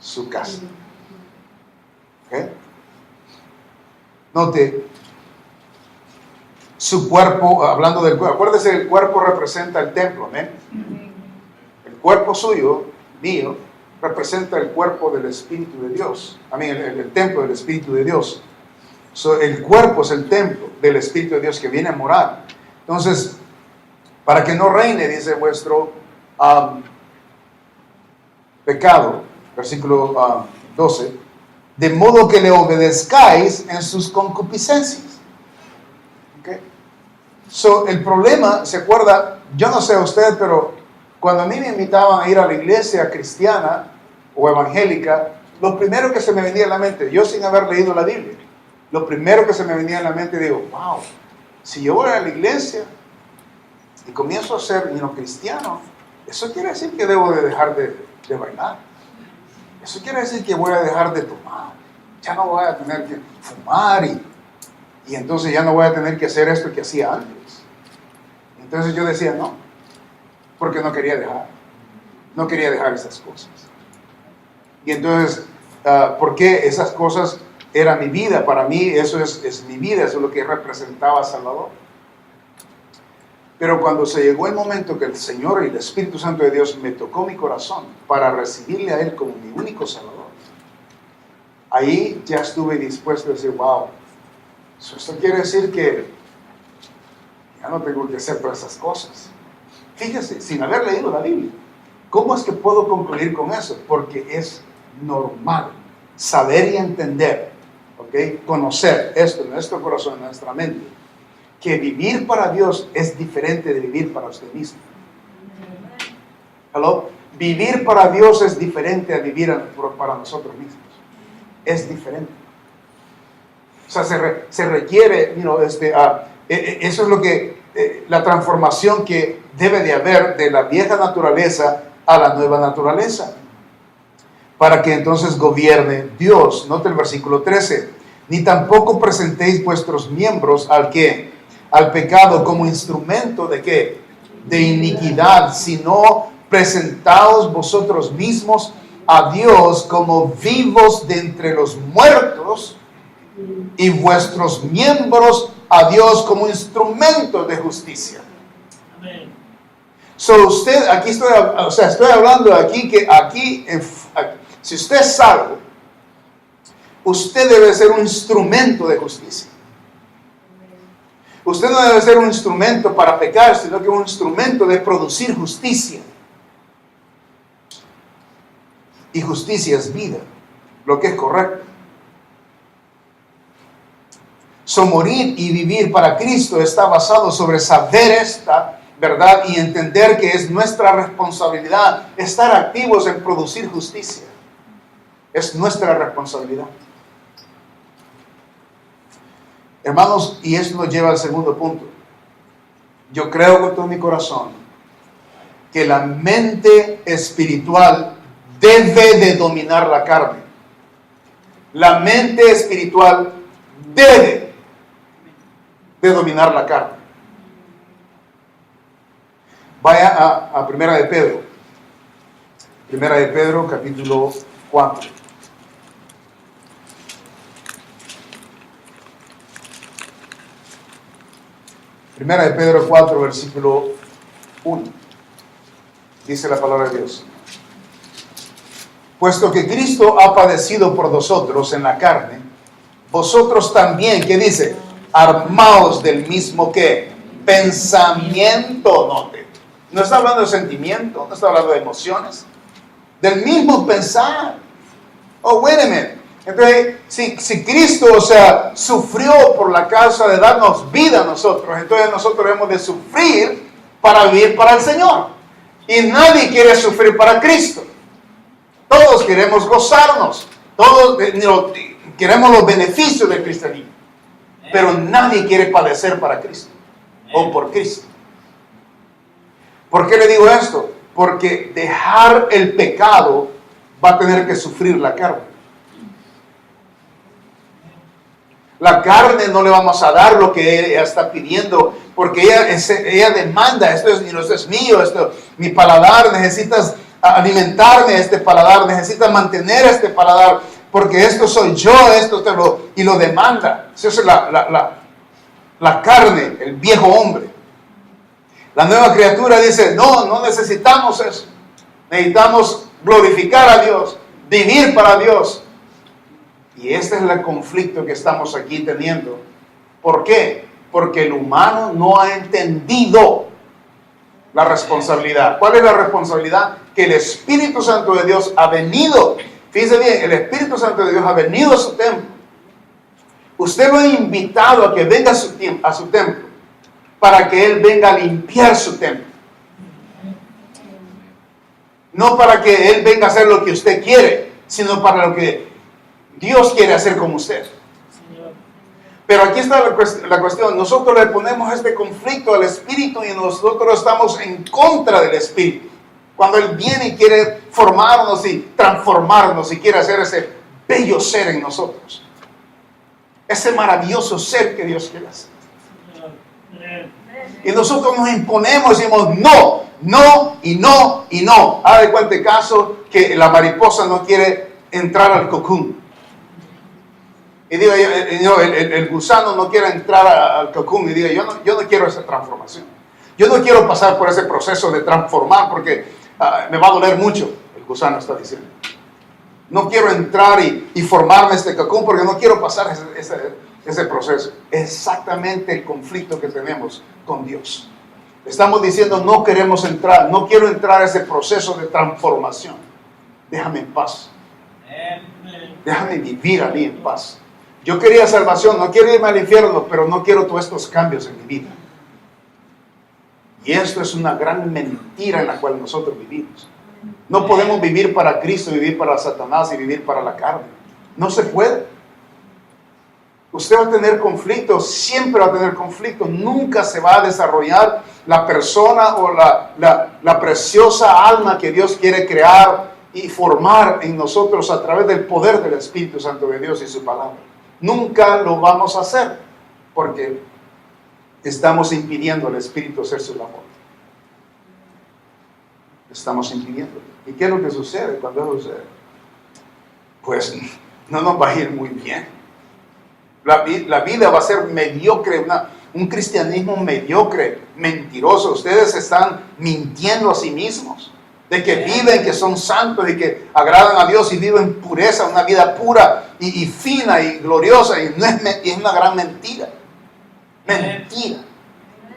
su casa. ¿Ok? Note, su cuerpo, hablando del cuerpo, acuérdese, el cuerpo representa el templo, ¿amén? El cuerpo suyo, mío, representa el cuerpo del Espíritu de Dios. Amén, el templo del Espíritu de Dios. El cuerpo es el templo del Espíritu de Dios que viene a morar. Entonces, para que no reine, dice vuestro pecado, versículo 12, de modo que le obedezcáis en sus concupiscencias. ¿Okay? El problema, ¿se acuerda? Yo no sé usted, pero cuando a mí me invitaban a ir a la iglesia cristiana o evangélica, lo primero que se me venía a la mente, yo sin haber leído la Biblia, lo primero que se me venía a la mente, digo, wow, si yo voy a la iglesia y comienzo a ser cristiano, eso quiere decir que debo de dejar de bailar. Eso quiere decir que voy a dejar de tomar. Ya no voy a tener que fumar y entonces ya no voy a tener que hacer esto que hacía antes. Entonces yo decía no, porque no quería dejar. No quería dejar esas cosas. Y entonces, ¿por qué esas cosas eran mi vida? Para mí eso es mi vida, eso es lo que representaba a Salvador. Pero cuando se llegó el momento que el Señor y el Espíritu Santo de Dios me tocó mi corazón para recibirle a Él como mi único Salvador, ahí ya estuve dispuesto a decir, wow, esto quiere decir que ya no tengo que hacer todas esas cosas. Fíjese, sin haber leído la Biblia, ¿cómo es que puedo concluir con eso? Porque es normal saber y entender, ¿okay? Conocer esto en nuestro corazón, en nuestra mente, que vivir para Dios es diferente de vivir para usted mismo. ¿Hello? Vivir para Dios es diferente a vivir para nosotros mismos. Es diferente. O sea, se requiere, eso es lo que, la transformación que debe de haber de la vieja naturaleza a la nueva naturaleza, para que entonces gobierne Dios. Note el versículo 13. Ni tampoco presentéis vuestros miembros al ¿qué? Al pecado como instrumento de ¿qué? De iniquidad, sino presentaos vosotros mismos a Dios como vivos de entre los muertos y vuestros miembros a Dios como instrumentos de justicia. Amén. Usted, aquí estoy hablando aquí que si usted es salvo, usted debe ser un instrumento de justicia. Usted no debe ser un instrumento para pecar, sino que un instrumento de producir justicia. Y justicia es vida, lo que es correcto. Morir y vivir para Cristo está basado sobre saber esta verdad y entender que es nuestra responsabilidad estar activos en producir justicia. Es nuestra responsabilidad. Hermanos, y esto nos lleva al segundo punto. Yo creo con todo mi corazón que la mente espiritual debe de dominar la carne. La mente espiritual debe de dominar la carne. Vaya a Primera de Pedro. Primera de Pedro, capítulo 4. Primera de Pedro 4, versículo 1. Dice la palabra de Dios. Puesto que Cristo ha padecido por nosotros en la carne, vosotros también, ¿qué dice? Armaos del mismo ¿qué? Pensamiento, note. No está hablando de sentimiento, no está hablando de emociones. del mismo pensar. Oh, wait a minute. Entonces, si Cristo, o sea, sufrió por la causa de darnos vida a nosotros, entonces nosotros debemos de sufrir para vivir para el Señor. Y nadie quiere sufrir para Cristo. Todos queremos gozarnos. Todos queremos los beneficios del cristianismo. Pero nadie quiere padecer para Cristo o por Cristo. ¿Por qué le digo esto? Porque dejar el pecado va a tener que sufrir la carne. La carne no le vamos a dar lo que ella está pidiendo, porque ella demanda, esto es mío, mi paladar, necesitas alimentarme este paladar, necesitas mantener este paladar, porque esto soy yo, y lo demanda. Esa es la carne, el viejo hombre. La nueva criatura dice, no necesitamos eso. Necesitamos glorificar a Dios, vivir para Dios. Y este es el conflicto que estamos aquí teniendo. ¿Por qué? Porque el humano no ha entendido la responsabilidad. ¿Cuál es la responsabilidad? Que el Espíritu Santo de Dios ha venido. Fíjese bien, el Espíritu Santo de Dios ha venido a su templo. Usted lo ha invitado a que venga a su templo para que Él venga a limpiar su templo. No para que Él venga a hacer lo que usted quiere, sino para lo que Dios quiere hacer con usted. Pero aquí está la cuestión. Nosotros le ponemos este conflicto al Espíritu y nosotros estamos en contra del Espíritu. Cuando Él viene y quiere formarnos y transformarnos y quiere hacer ese bello ser en nosotros. Ese maravilloso ser que Dios quiere hacer. Y nosotros nos imponemos y decimos no y no. Haga de cuenta caso que la mariposa no quiere entrar al cocoon. Y digo, el gusano no quiere entrar al cocoon y diga, yo no quiero esa transformación. Yo no quiero pasar por ese proceso de transformar porque me va a doler mucho, el gusano está diciendo. No quiero entrar y formarme este cocoon porque no quiero pasar ese proceso. Exactamente el conflicto que tenemos con Dios. Estamos diciendo, no queremos entrar, no quiero entrar a ese proceso de transformación. Déjame en paz. Déjame vivir a mí en paz. Yo quería salvación, no quiero irme al infierno, pero no quiero todos estos cambios en mi vida. Y esto es una gran mentira en la cual nosotros vivimos. No podemos vivir para Cristo, vivir para Satanás y vivir para la carne. No se puede. Usted va a tener conflicto, siempre va a tener conflicto. Nunca se va a desarrollar la persona o la preciosa alma que Dios quiere crear y formar en nosotros a través del poder del Espíritu Santo de Dios y su palabra. Nunca lo vamos a hacer porque estamos impidiendo al Espíritu hacer su labor. Estamos impidiendo. ¿Y qué es lo que sucede cuando eso sucede? Pues no nos va a ir muy bien. La vida va a ser mediocre, un cristianismo mediocre, mentiroso. Ustedes están mintiendo a sí mismos. De que viven, que son santos y que agradan a Dios y viven pureza, una vida pura y fina y gloriosa. Y es una gran mentira. Mentira.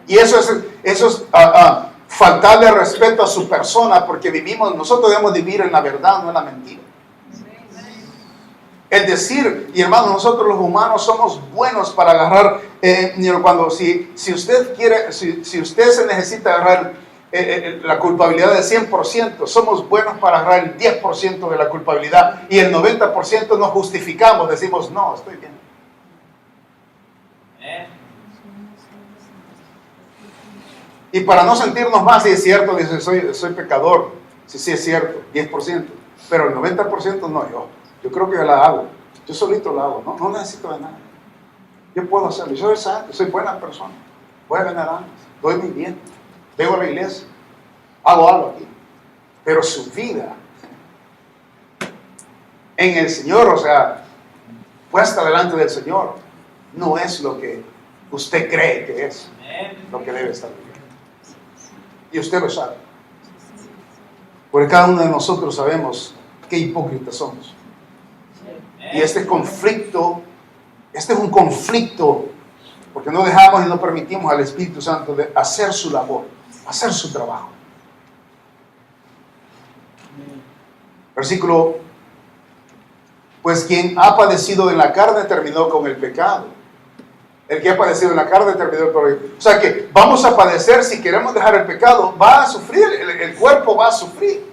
Y eso es faltarle respeto a su persona, porque nosotros debemos vivir en la verdad, no en la mentira. Es decir, y hermanos, nosotros los humanos somos buenos para agarrar, si usted se necesita agarrar la culpabilidad del 100%, somos buenos para agarrar el 10% de la culpabilidad y el 90% nos justificamos, decimos, no, estoy bien. Y para no sentirnos más, si es cierto, dice, soy pecador, sí es cierto, 10%, pero el 90% no, yo creo que yo la hago, yo solito la hago, no necesito de nada, yo puedo hacerlo, yo soy santo, soy buena persona, voy a ganar almas, doy mi bien, vengo a la iglesia, hago algo aquí, pero su vida en el Señor, o sea, puesta delante del Señor, no es lo que usted cree que es, lo que debe estar viviendo. Y usted lo sabe. Porque cada uno de nosotros sabemos qué hipócritas somos. Y este conflicto, este es un conflicto, porque no dejamos y no permitimos al Espíritu Santo de hacer su labor, hacer su trabajo. Versículo, pues quien ha padecido en la carne terminó con el pecado. El que ha padecido en la carne terminó con el pecado. O sea que vamos a padecer si queremos dejar el pecado, va a sufrir, el cuerpo va a sufrir.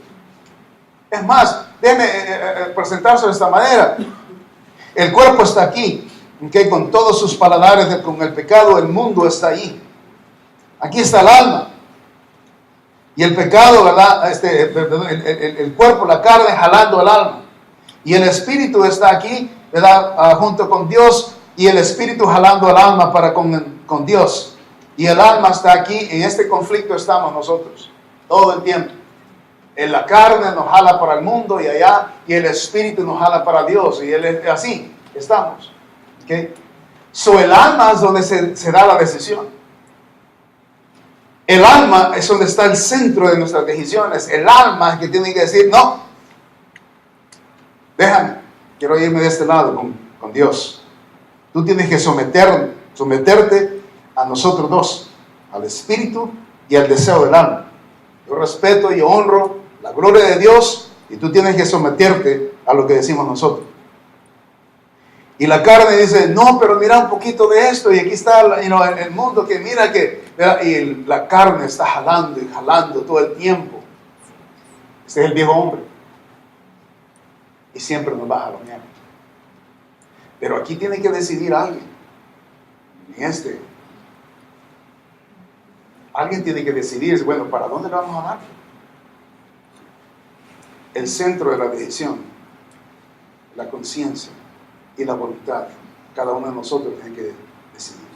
Es más, déjeme presentárselo de esta manera. El cuerpo está aquí, ¿okay? Con todos sus paladares, con el pecado, el mundo está ahí. Aquí está el alma. Y el pecado, ¿verdad? El cuerpo, la carne, jalando el alma. Y el espíritu está aquí, ¿verdad? Junto con Dios. Y el espíritu jalando el alma para con Dios. Y el alma está aquí. En este conflicto estamos nosotros. Todo el tiempo. En la carne nos jala para el mundo y allá. Y el espíritu nos jala para Dios. Y así estamos. ¿Okay? So el alma es donde se da la decisión. El alma es donde está el centro de nuestras decisiones. El alma es que tiene que decir, no, déjame, quiero irme de este lado con Dios. Tú tienes que someterte a nosotros dos, al espíritu y al deseo del alma. Yo respeto y honro la gloria de Dios y tú tienes que someterte a lo que decimos nosotros. Y la carne dice, no, pero mira un poquito de esto, y aquí está el mundo que mira que, y la carne está jalando y jalando todo el tiempo. Ese es el viejo hombre. Y siempre nos va a jalonear. Pero aquí tiene que decidir alguien. Alguien tiene que decidir, bueno, ¿para dónde le vamos a dar? El centro de la decisión, la conciencia y la voluntad. Cada uno de nosotros tiene que decidir.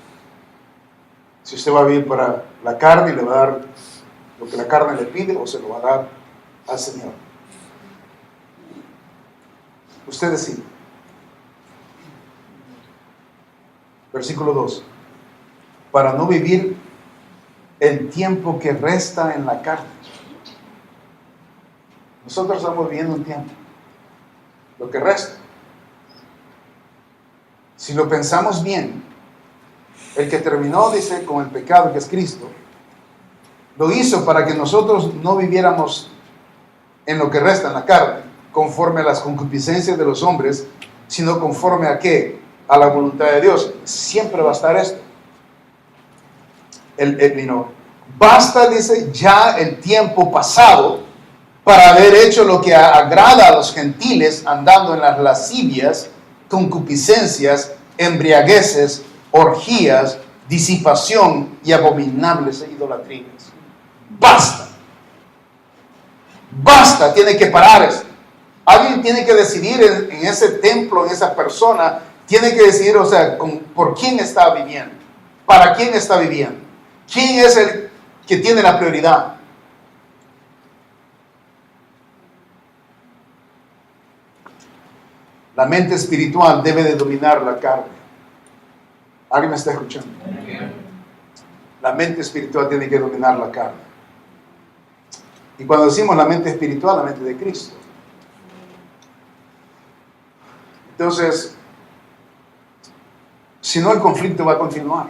Si usted va a vivir para la carne y le va a dar lo que la carne le pide, o se lo va a dar al Señor. Usted decide. Versículo 2. Para no vivir el tiempo que resta en la carne. Nosotros estamos viviendo un tiempo. Lo que resta. Si lo pensamos bien, el que terminó, dice, con el pecado, que es Cristo, lo hizo para que nosotros no viviéramos en lo que resta en la carne, conforme a las concupiscencias de los hombres, sino conforme a ¿qué? A la voluntad de Dios. Siempre va a estar esto. Basta, dice, ya el tiempo pasado para haber hecho lo que agrada a los gentiles, andando en las lascivias, concupiscencias, embriagueces, orgías, disipación y abominables idolatrías. Basta. Basta, tiene que parar esto. Alguien tiene que decidir en ese templo, en esa persona, tiene que decidir, o sea, por quién está viviendo, para quién está viviendo, quién es el que tiene la prioridad. La mente espiritual debe de dominar la carne. ¿Alguien me está escuchando? La mente espiritual tiene que dominar la carne. Y cuando decimos la mente espiritual, la mente de Cristo. Entonces, si no, el conflicto va a continuar.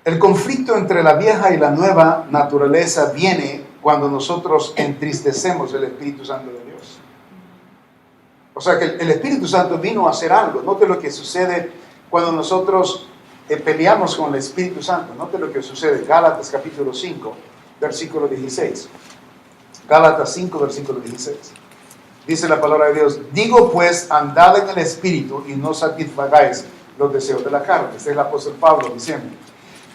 El conflicto entre la vieja y la nueva naturaleza viene cuando nosotros entristecemos el Espíritu Santo de Dios. O sea que el Espíritu Santo vino a hacer algo. Note lo que sucede cuando nosotros peleamos con el Espíritu Santo. Note lo que sucede. Gálatas capítulo 5, versículo 16. Gálatas 5, versículo 16. Dice la palabra de Dios: digo pues, andad en el Espíritu y no satisfagáis los deseos de la carne. Este es el apóstol Pablo diciendo.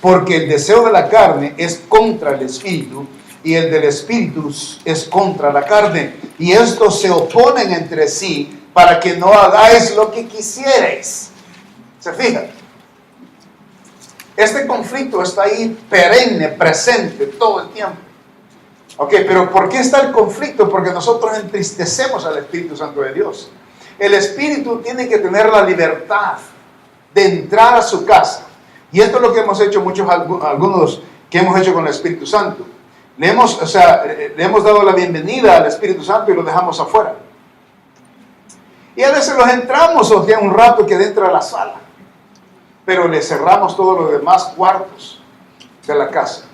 Porque el deseo de la carne es contra el Espíritu y el del Espíritu es contra la carne. Y estos se oponen entre sí para que no hagáis lo que quisierais. ¿Se fijan? Este conflicto está ahí perenne, presente, todo el tiempo. Ok, pero ¿por qué está el conflicto? Porque nosotros entristecemos al Espíritu Santo de Dios. El Espíritu tiene que tener la libertad de entrar a su casa. Y esto es lo que hemos hecho algunos que hemos hecho con el Espíritu Santo. Le hemos dado la bienvenida al Espíritu Santo y lo dejamos afuera. Y a veces los entramos o ya un rato que dentro de la sala. Pero le cerramos todos los demás cuartos de la casa.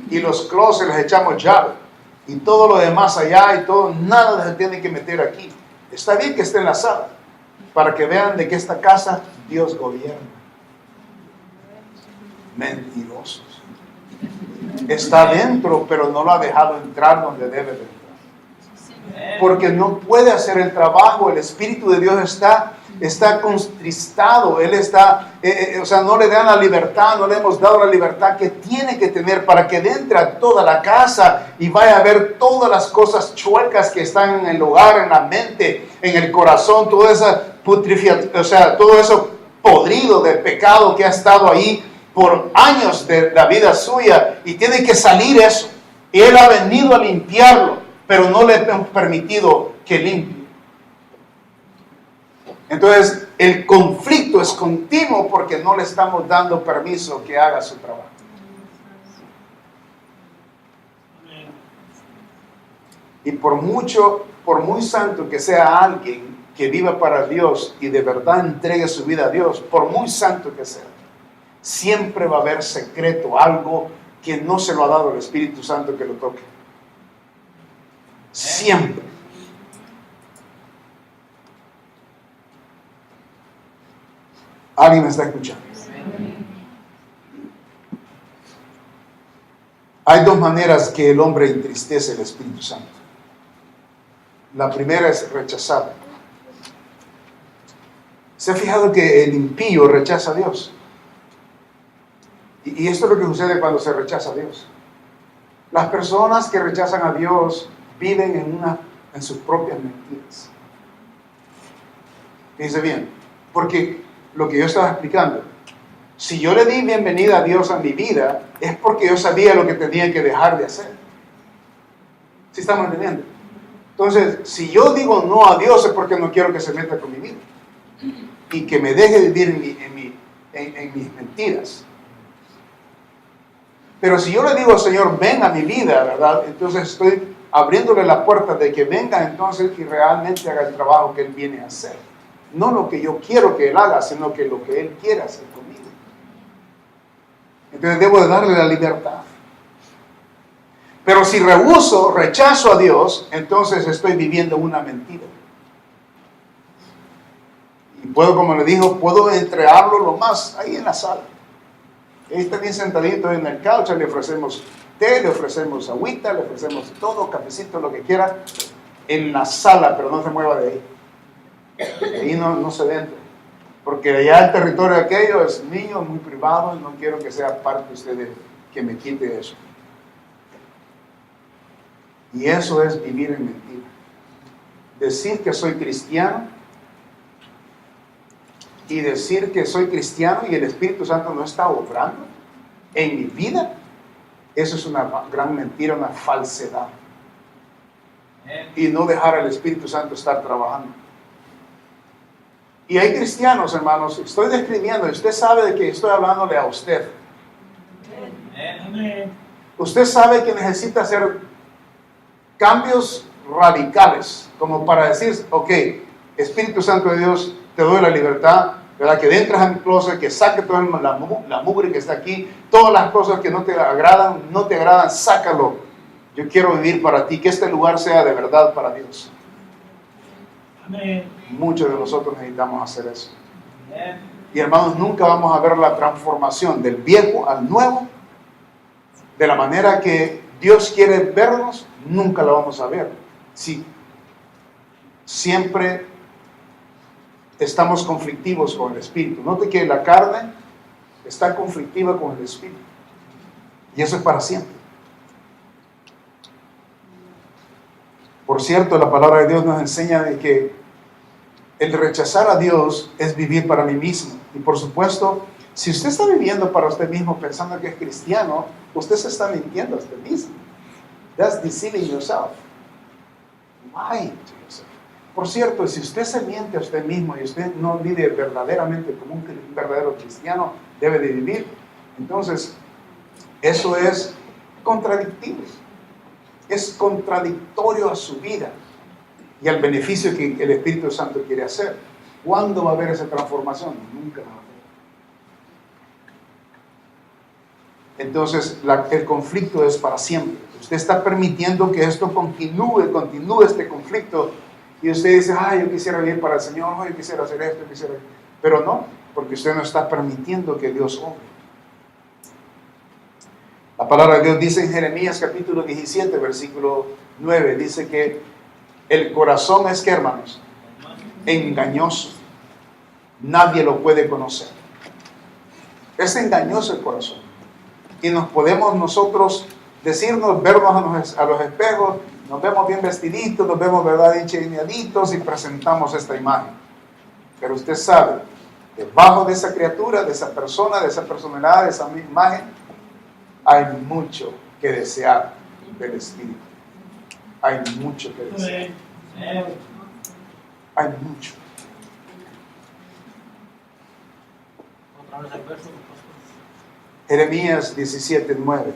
Y los closets les echamos llave. y todo lo demás allá y todo, nada se tiene que meter aquí. Está bien que esté en la sala, para que vean de que esta casa Dios gobierna. Mentirosos. Está dentro, pero no lo ha dejado entrar donde debe de entrar. Porque no puede hacer el trabajo. El Espíritu de Dios está contristado. Él está, o sea, no le dan la libertad, no le hemos dado la libertad que tiene que tener para que entre a toda la casa y vaya a ver todas las cosas chuecas que están en el hogar, en la mente, en el corazón, toda esa putrificación, o sea, todo eso podrido de pecado que ha estado ahí por años de la vida suya, y tiene que salir eso. Y Él ha venido a limpiarlo, pero no le hemos permitido que limpie. Entonces, el conflicto es continuo porque no le estamos dando permiso que haga su trabajo. Y por muy santo que sea alguien que viva para Dios y de verdad entregue su vida a Dios, por muy santo que sea, siempre va a haber secreto, algo que no se lo ha dado el Espíritu Santo que lo toque. Siempre. ¿Alguien me está escuchando? Hay dos maneras que el hombre entristece el Espíritu Santo. La primera es rechazar. ¿Se ha fijado que el impío rechaza a Dios? Y esto es lo que sucede cuando se rechaza a Dios. Las personas que rechazan a Dios viven en sus propias mentiras. Fíjense bien, porque lo que yo estaba explicando, si yo le di bienvenida a Dios a mi vida, es porque yo sabía lo que tenía que dejar de hacer. ¿Sí estamos entendiendo? Entonces, si yo digo no a Dios es porque no quiero que se meta con mi vida y que me deje vivir en mis mentiras. Pero si yo le digo al Señor, ven a mi vida, ¿verdad? Entonces estoy abriéndole la puerta de que venga entonces y realmente haga el trabajo que Él viene a hacer. No lo que yo quiero que Él haga, sino que lo que Él quiere hacer conmigo. Entonces debo de darle la libertad. Pero si rechazo a Dios, entonces estoy viviendo una mentira. Y puedo, como le dijo, puedo entregarlo lo más ahí en la sala. Él está bien sentadito en el couch, le ofrecemos té, le ofrecemos agüita, le ofrecemos todo, cafecito, lo que quiera, en la sala, pero no se mueva de ahí. Ahí no se entre. Porque allá el territorio aquello es mío, muy privado, y no quiero que sea parte usted de que me quite eso. Y eso es vivir en mentira. Decir que soy cristiano y decir que soy cristiano y el Espíritu Santo no está obrando en mi vida, eso es una gran mentira, una falsedad. Y no dejar al Espíritu Santo estar trabajando. Y hay cristianos, hermanos, estoy describiendo, usted sabe de que estoy hablándole a usted. Usted sabe que necesita hacer cambios radicales, como para decir, ok, Espíritu Santo de Dios, te doy la libertad, ¿verdad? Que entres a mi closet, que saque toda la mugre que está aquí, todas las cosas que no te agradan, sácalo. Yo quiero vivir para ti, que este lugar sea de verdad para Dios. Amén. Muchos de nosotros necesitamos hacer eso. Amén. Y hermanos, nunca vamos a ver la transformación del viejo al nuevo, de la manera que Dios quiere vernos, nunca la vamos a ver. Sí, siempre estamos conflictivos con el Espíritu. Note que la carne está conflictiva con el Espíritu. Y eso es para siempre. Por cierto, la palabra de Dios nos enseña de que el rechazar a Dios es vivir para mí mismo. Y por supuesto, si usted está viviendo para usted mismo pensando que es cristiano, usted se está mintiendo a usted mismo. That's deceiving yourself. Lying to yourself. Por cierto, si usted se miente a usted mismo y usted no vive verdaderamente como un verdadero cristiano debe de vivir, entonces eso es contradictivo. Es contradictorio a su vida y al beneficio que el Espíritu Santo quiere hacer. ¿Cuándo va a haber esa transformación? Nunca la va a haber. entonces el conflicto es para siempre. Usted está permitiendo que esto continúe este conflicto, y usted dice, yo quisiera vivir para el Señor, yo quisiera hacer esto, pero no, porque usted no está permitiendo que Dios obre. La palabra de Dios dice en Jeremías capítulo 17, versículo 9, dice que el corazón es, ¿qué, hermanos? Engañoso. Nadie lo puede conocer. Es engañoso el corazón. Y nos podemos nosotros vernos a los espejos, nos vemos bien vestiditos, nos vemos, ¿verdad?, encheñaditos, y presentamos esta imagen. Pero usted sabe, debajo de esa criatura, de esa persona, de esa personalidad, de esa imagen, hay mucho que desear del Espíritu. Hay mucho que desear. Hay mucho. Jeremías 17:9.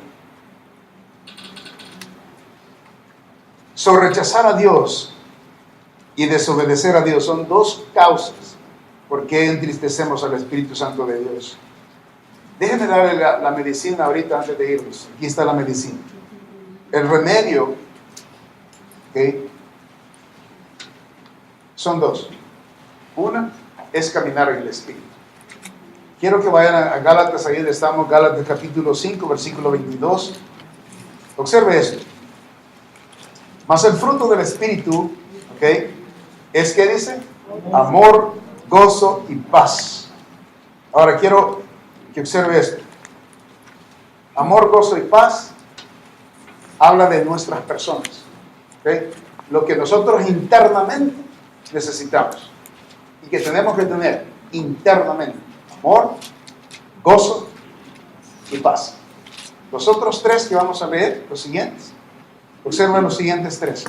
Sobre rechazar a Dios y desobedecer a Dios son dos causas por qué entristecemos al Espíritu Santo de Dios. Déjenme darle la medicina ahorita antes de irnos. Aquí está la medicina. El remedio, ¿okay?, son dos. Una es caminar en el Espíritu. Quiero que vayan a Gálatas, ahí estamos, Gálatas capítulo 5, versículo 22. Observe esto. Mas el fruto del Espíritu, ¿ok?, es, ¿qué dice? Amor, gozo y paz. Ahora quiero que observe esto. Amor, gozo y paz habla de nuestras personas, ¿ok? Lo que nosotros internamente necesitamos y que tenemos que tener internamente: amor, gozo y paz. Los otros tres que vamos a leer, los siguientes, observen los siguientes tres: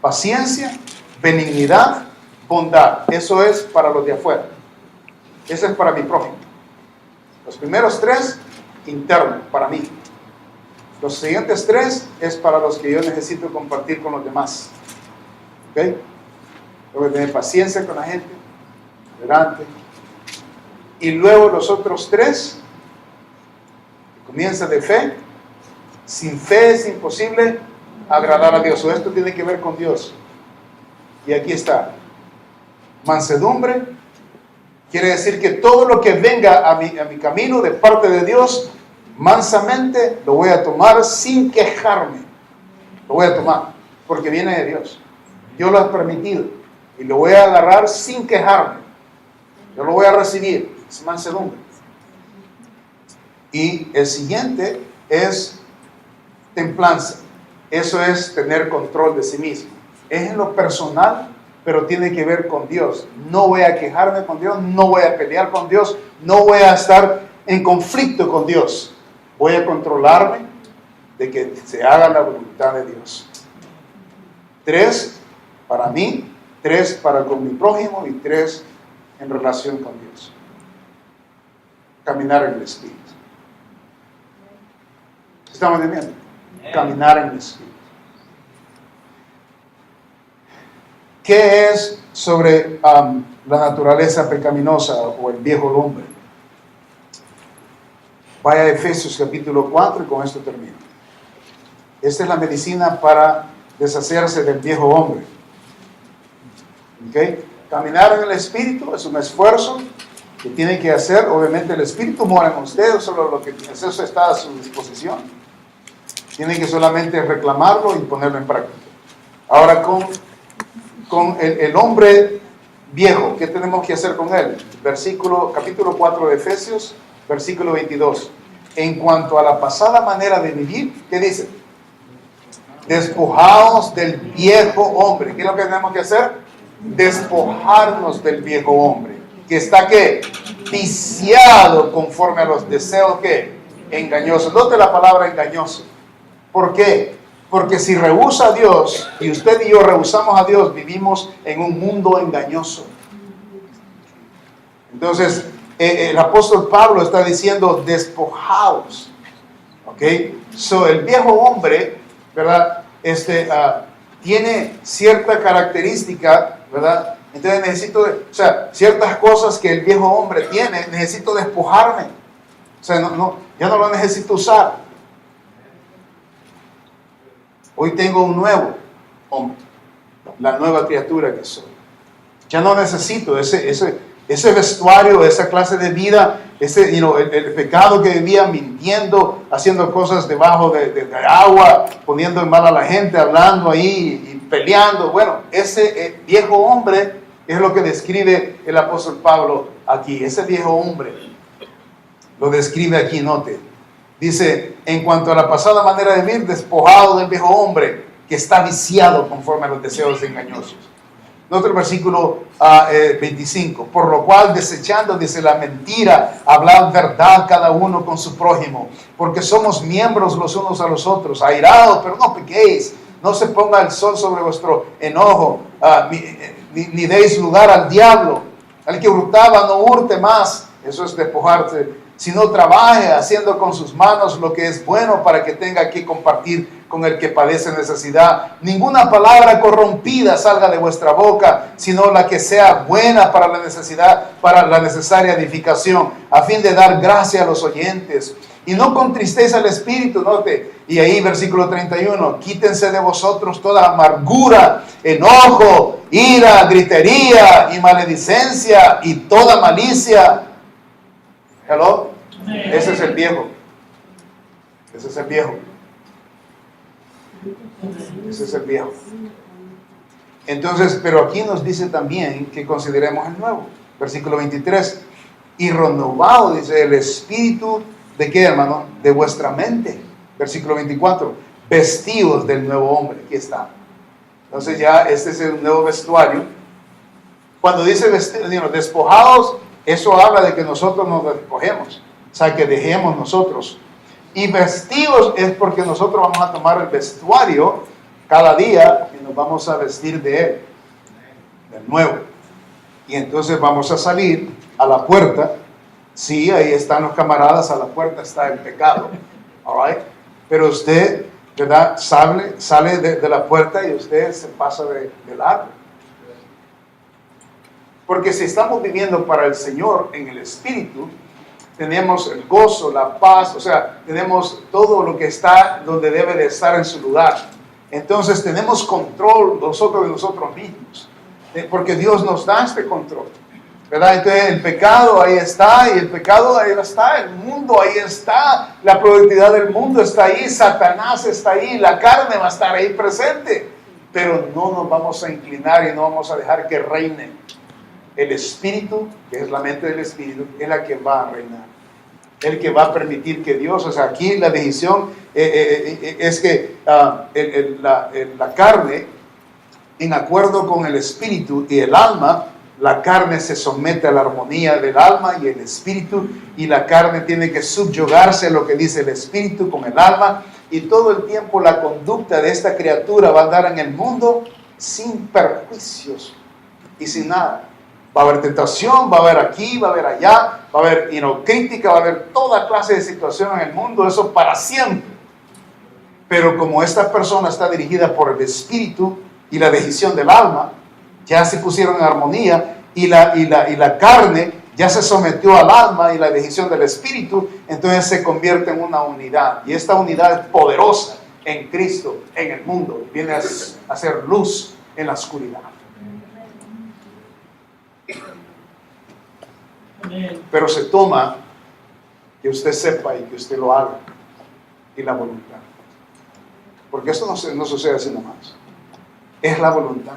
paciencia, benignidad, bondad. Eso es para los de afuera. Ese es para mi prójimo. Los primeros tres, interno, para mí. Los siguientes tres es para los que yo necesito compartir con los demás. ¿Ok? Tengo que tener paciencia con la gente, tolerante. Y luego los otros tres, comienza de fe. Sin fe es imposible agradar a Dios. O esto tiene que ver con Dios. Y aquí está: mansedumbre. Quiere decir que todo lo que venga a mi camino de parte de Dios, mansamente lo voy a tomar sin quejarme. Lo voy a tomar porque viene de Dios. Yo lo he permitido y lo voy a agarrar sin quejarme. Yo lo voy a recibir. Es mansedumbre. Y el siguiente es templanza. Eso es tener control de sí mismo. Es en lo personal, pero tiene que ver con Dios. No voy a quejarme con Dios, no voy a pelear con Dios, no voy a estar en conflicto con Dios. Voy a controlarme de que se haga la voluntad de Dios. 3 para mí, 3 para con mi prójimo y 3 en relación con Dios. Caminar en el Espíritu. ¿Estamos entendiendo? Caminar en el Espíritu. ¿Qué es sobre la naturaleza pecaminosa o el viejo hombre? Vaya a Efesios capítulo 4 y con esto termino. Esta es la medicina para deshacerse del viejo hombre. ¿Okay? Caminar en el Espíritu es un esfuerzo que tiene que hacer. Obviamente el Espíritu mora en usted, solo lo que eso está a su disposición. Tiene que solamente reclamarlo y ponerlo en práctica. Ahora con el hombre viejo, ¿qué tenemos que hacer con él? Capítulo 4 de Efesios, versículo 22. En cuanto a la pasada manera de vivir, ¿qué dice? Despojaos del viejo hombre. ¿Qué es lo que tenemos que hacer? Despojarnos del viejo hombre, que está, ¿qué? Viciado conforme a los deseos, ¿qué? Engañosos. Note la palabra engañoso. ¿Por qué? Porque si rehúsa a Dios, y usted y yo rehusamos a Dios, vivimos en un mundo engañoso. Entonces, el apóstol Pablo está diciendo, despojaos. ¿Ok? El viejo hombre, ¿verdad? Tiene cierta característica, ¿verdad? Entonces ciertas cosas que el viejo hombre tiene, necesito despojarme. sea, ya no lo necesito usar. Hoy tengo un nuevo hombre, la nueva criatura que soy. Ya no necesito ese vestuario, esa clase de vida, el pecado que vivía mintiendo, haciendo cosas debajo de agua, poniendo en mal a la gente, hablando ahí y peleando. Bueno, ese viejo hombre es lo que describe el apóstol Pablo aquí. Ese viejo hombre lo describe aquí, note. Dice, en cuanto a la pasada manera de vivir, despojado del viejo hombre que está viciado conforme a los deseos engañosos. Note el versículo 25. Por lo cual, desechando, dice, la mentira, hablad verdad cada uno con su prójimo, porque somos miembros los unos a los otros. Airados, pero no pequéis. No se ponga el sol sobre vuestro enojo, ni deis lugar al diablo. Al que hurtaba, no hurte más. Eso es despojarse. Sino trabaje haciendo con sus manos lo que es bueno para que tenga que compartir con el que padece necesidad. Ninguna palabra corrompida salga de vuestra boca, sino la que sea buena para la necesidad, para la necesaria edificación, a fin de dar gracia a los oyentes. Y no contristéis al Espíritu, note. Y ahí versículo 31, quítense de vosotros toda amargura, enojo, ira, gritería y maledicencia y toda malicia. ¿Hello? Ese es el viejo. Ese es el viejo. Ese es el viejo. Entonces, pero aquí nos dice también que consideremos el nuevo. Versículo 23. Y renovado, dice, el espíritu, ¿de qué, hermano? De vuestra mente. Versículo 24. Vestidos del nuevo hombre. Aquí está. Entonces ya este es el nuevo vestuario. Cuando dice vestidos, despojados, eso habla de que nosotros nos despojemos, o sea, que dejemos nosotros. Y vestidos es porque nosotros vamos a tomar el vestuario cada día y nos vamos a vestir de él, del nuevo. Y entonces vamos a salir a la puerta. Sí, ahí están los camaradas, a la puerta está el pecado. All right? Pero usted, ¿verdad? Sale de la puerta y usted se pasa de largo. Porque si estamos viviendo para el Señor en el Espíritu, tenemos el gozo, la paz, o sea, tenemos todo lo que está donde debe de estar en su lugar. Entonces tenemos control nosotros de nosotros mismos, porque Dios nos da este control, ¿verdad? Entonces el pecado ahí está, y el pecado ahí está, el mundo ahí está, la productividad del mundo está ahí, Satanás está ahí, la carne va a estar ahí presente, pero no nos vamos a inclinar y no vamos a dejar que reine. El Espíritu, que es la mente del Espíritu, es la que va a reinar. El que va a permitir que Dios, o sea, aquí la decisión es que la carne, en acuerdo con el Espíritu y el alma, la carne se somete a la armonía del alma y el Espíritu, y la carne tiene que subyugarse a lo que dice el Espíritu con el alma, y todo el tiempo la conducta de esta criatura va a andar en el mundo sin perjuicios y sin nada. Va a haber tentación, va a haber aquí, va a haber allá, va a haber crítica, va a haber toda clase de situación en el mundo, eso para siempre. Pero como esta persona está dirigida por el Espíritu y la decisión del alma, ya se pusieron en armonía y la carne ya se sometió al alma y la decisión del Espíritu, entonces se convierte en una unidad. Y esta unidad es poderosa en Cristo, en el mundo. Viene a ser luz en la oscuridad. Pero se toma que usted sepa y que usted lo haga, y la voluntad, porque esto no sucede así nomás, es la voluntad.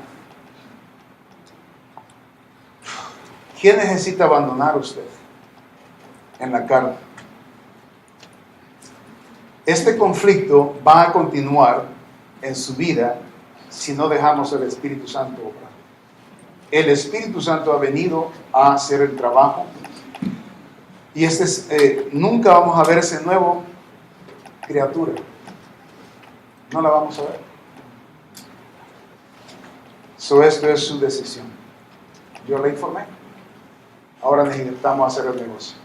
¿Quién necesita abandonar usted en la carne? Este conflicto va a continuar en su vida si no dejamos el Espíritu Santo obrar. El Espíritu Santo ha venido a hacer el trabajo. Y nunca vamos a ver ese nuevo criatura. No la vamos a ver. Esto es su decisión. Yo le informé. Ahora necesitamos hacer el negocio.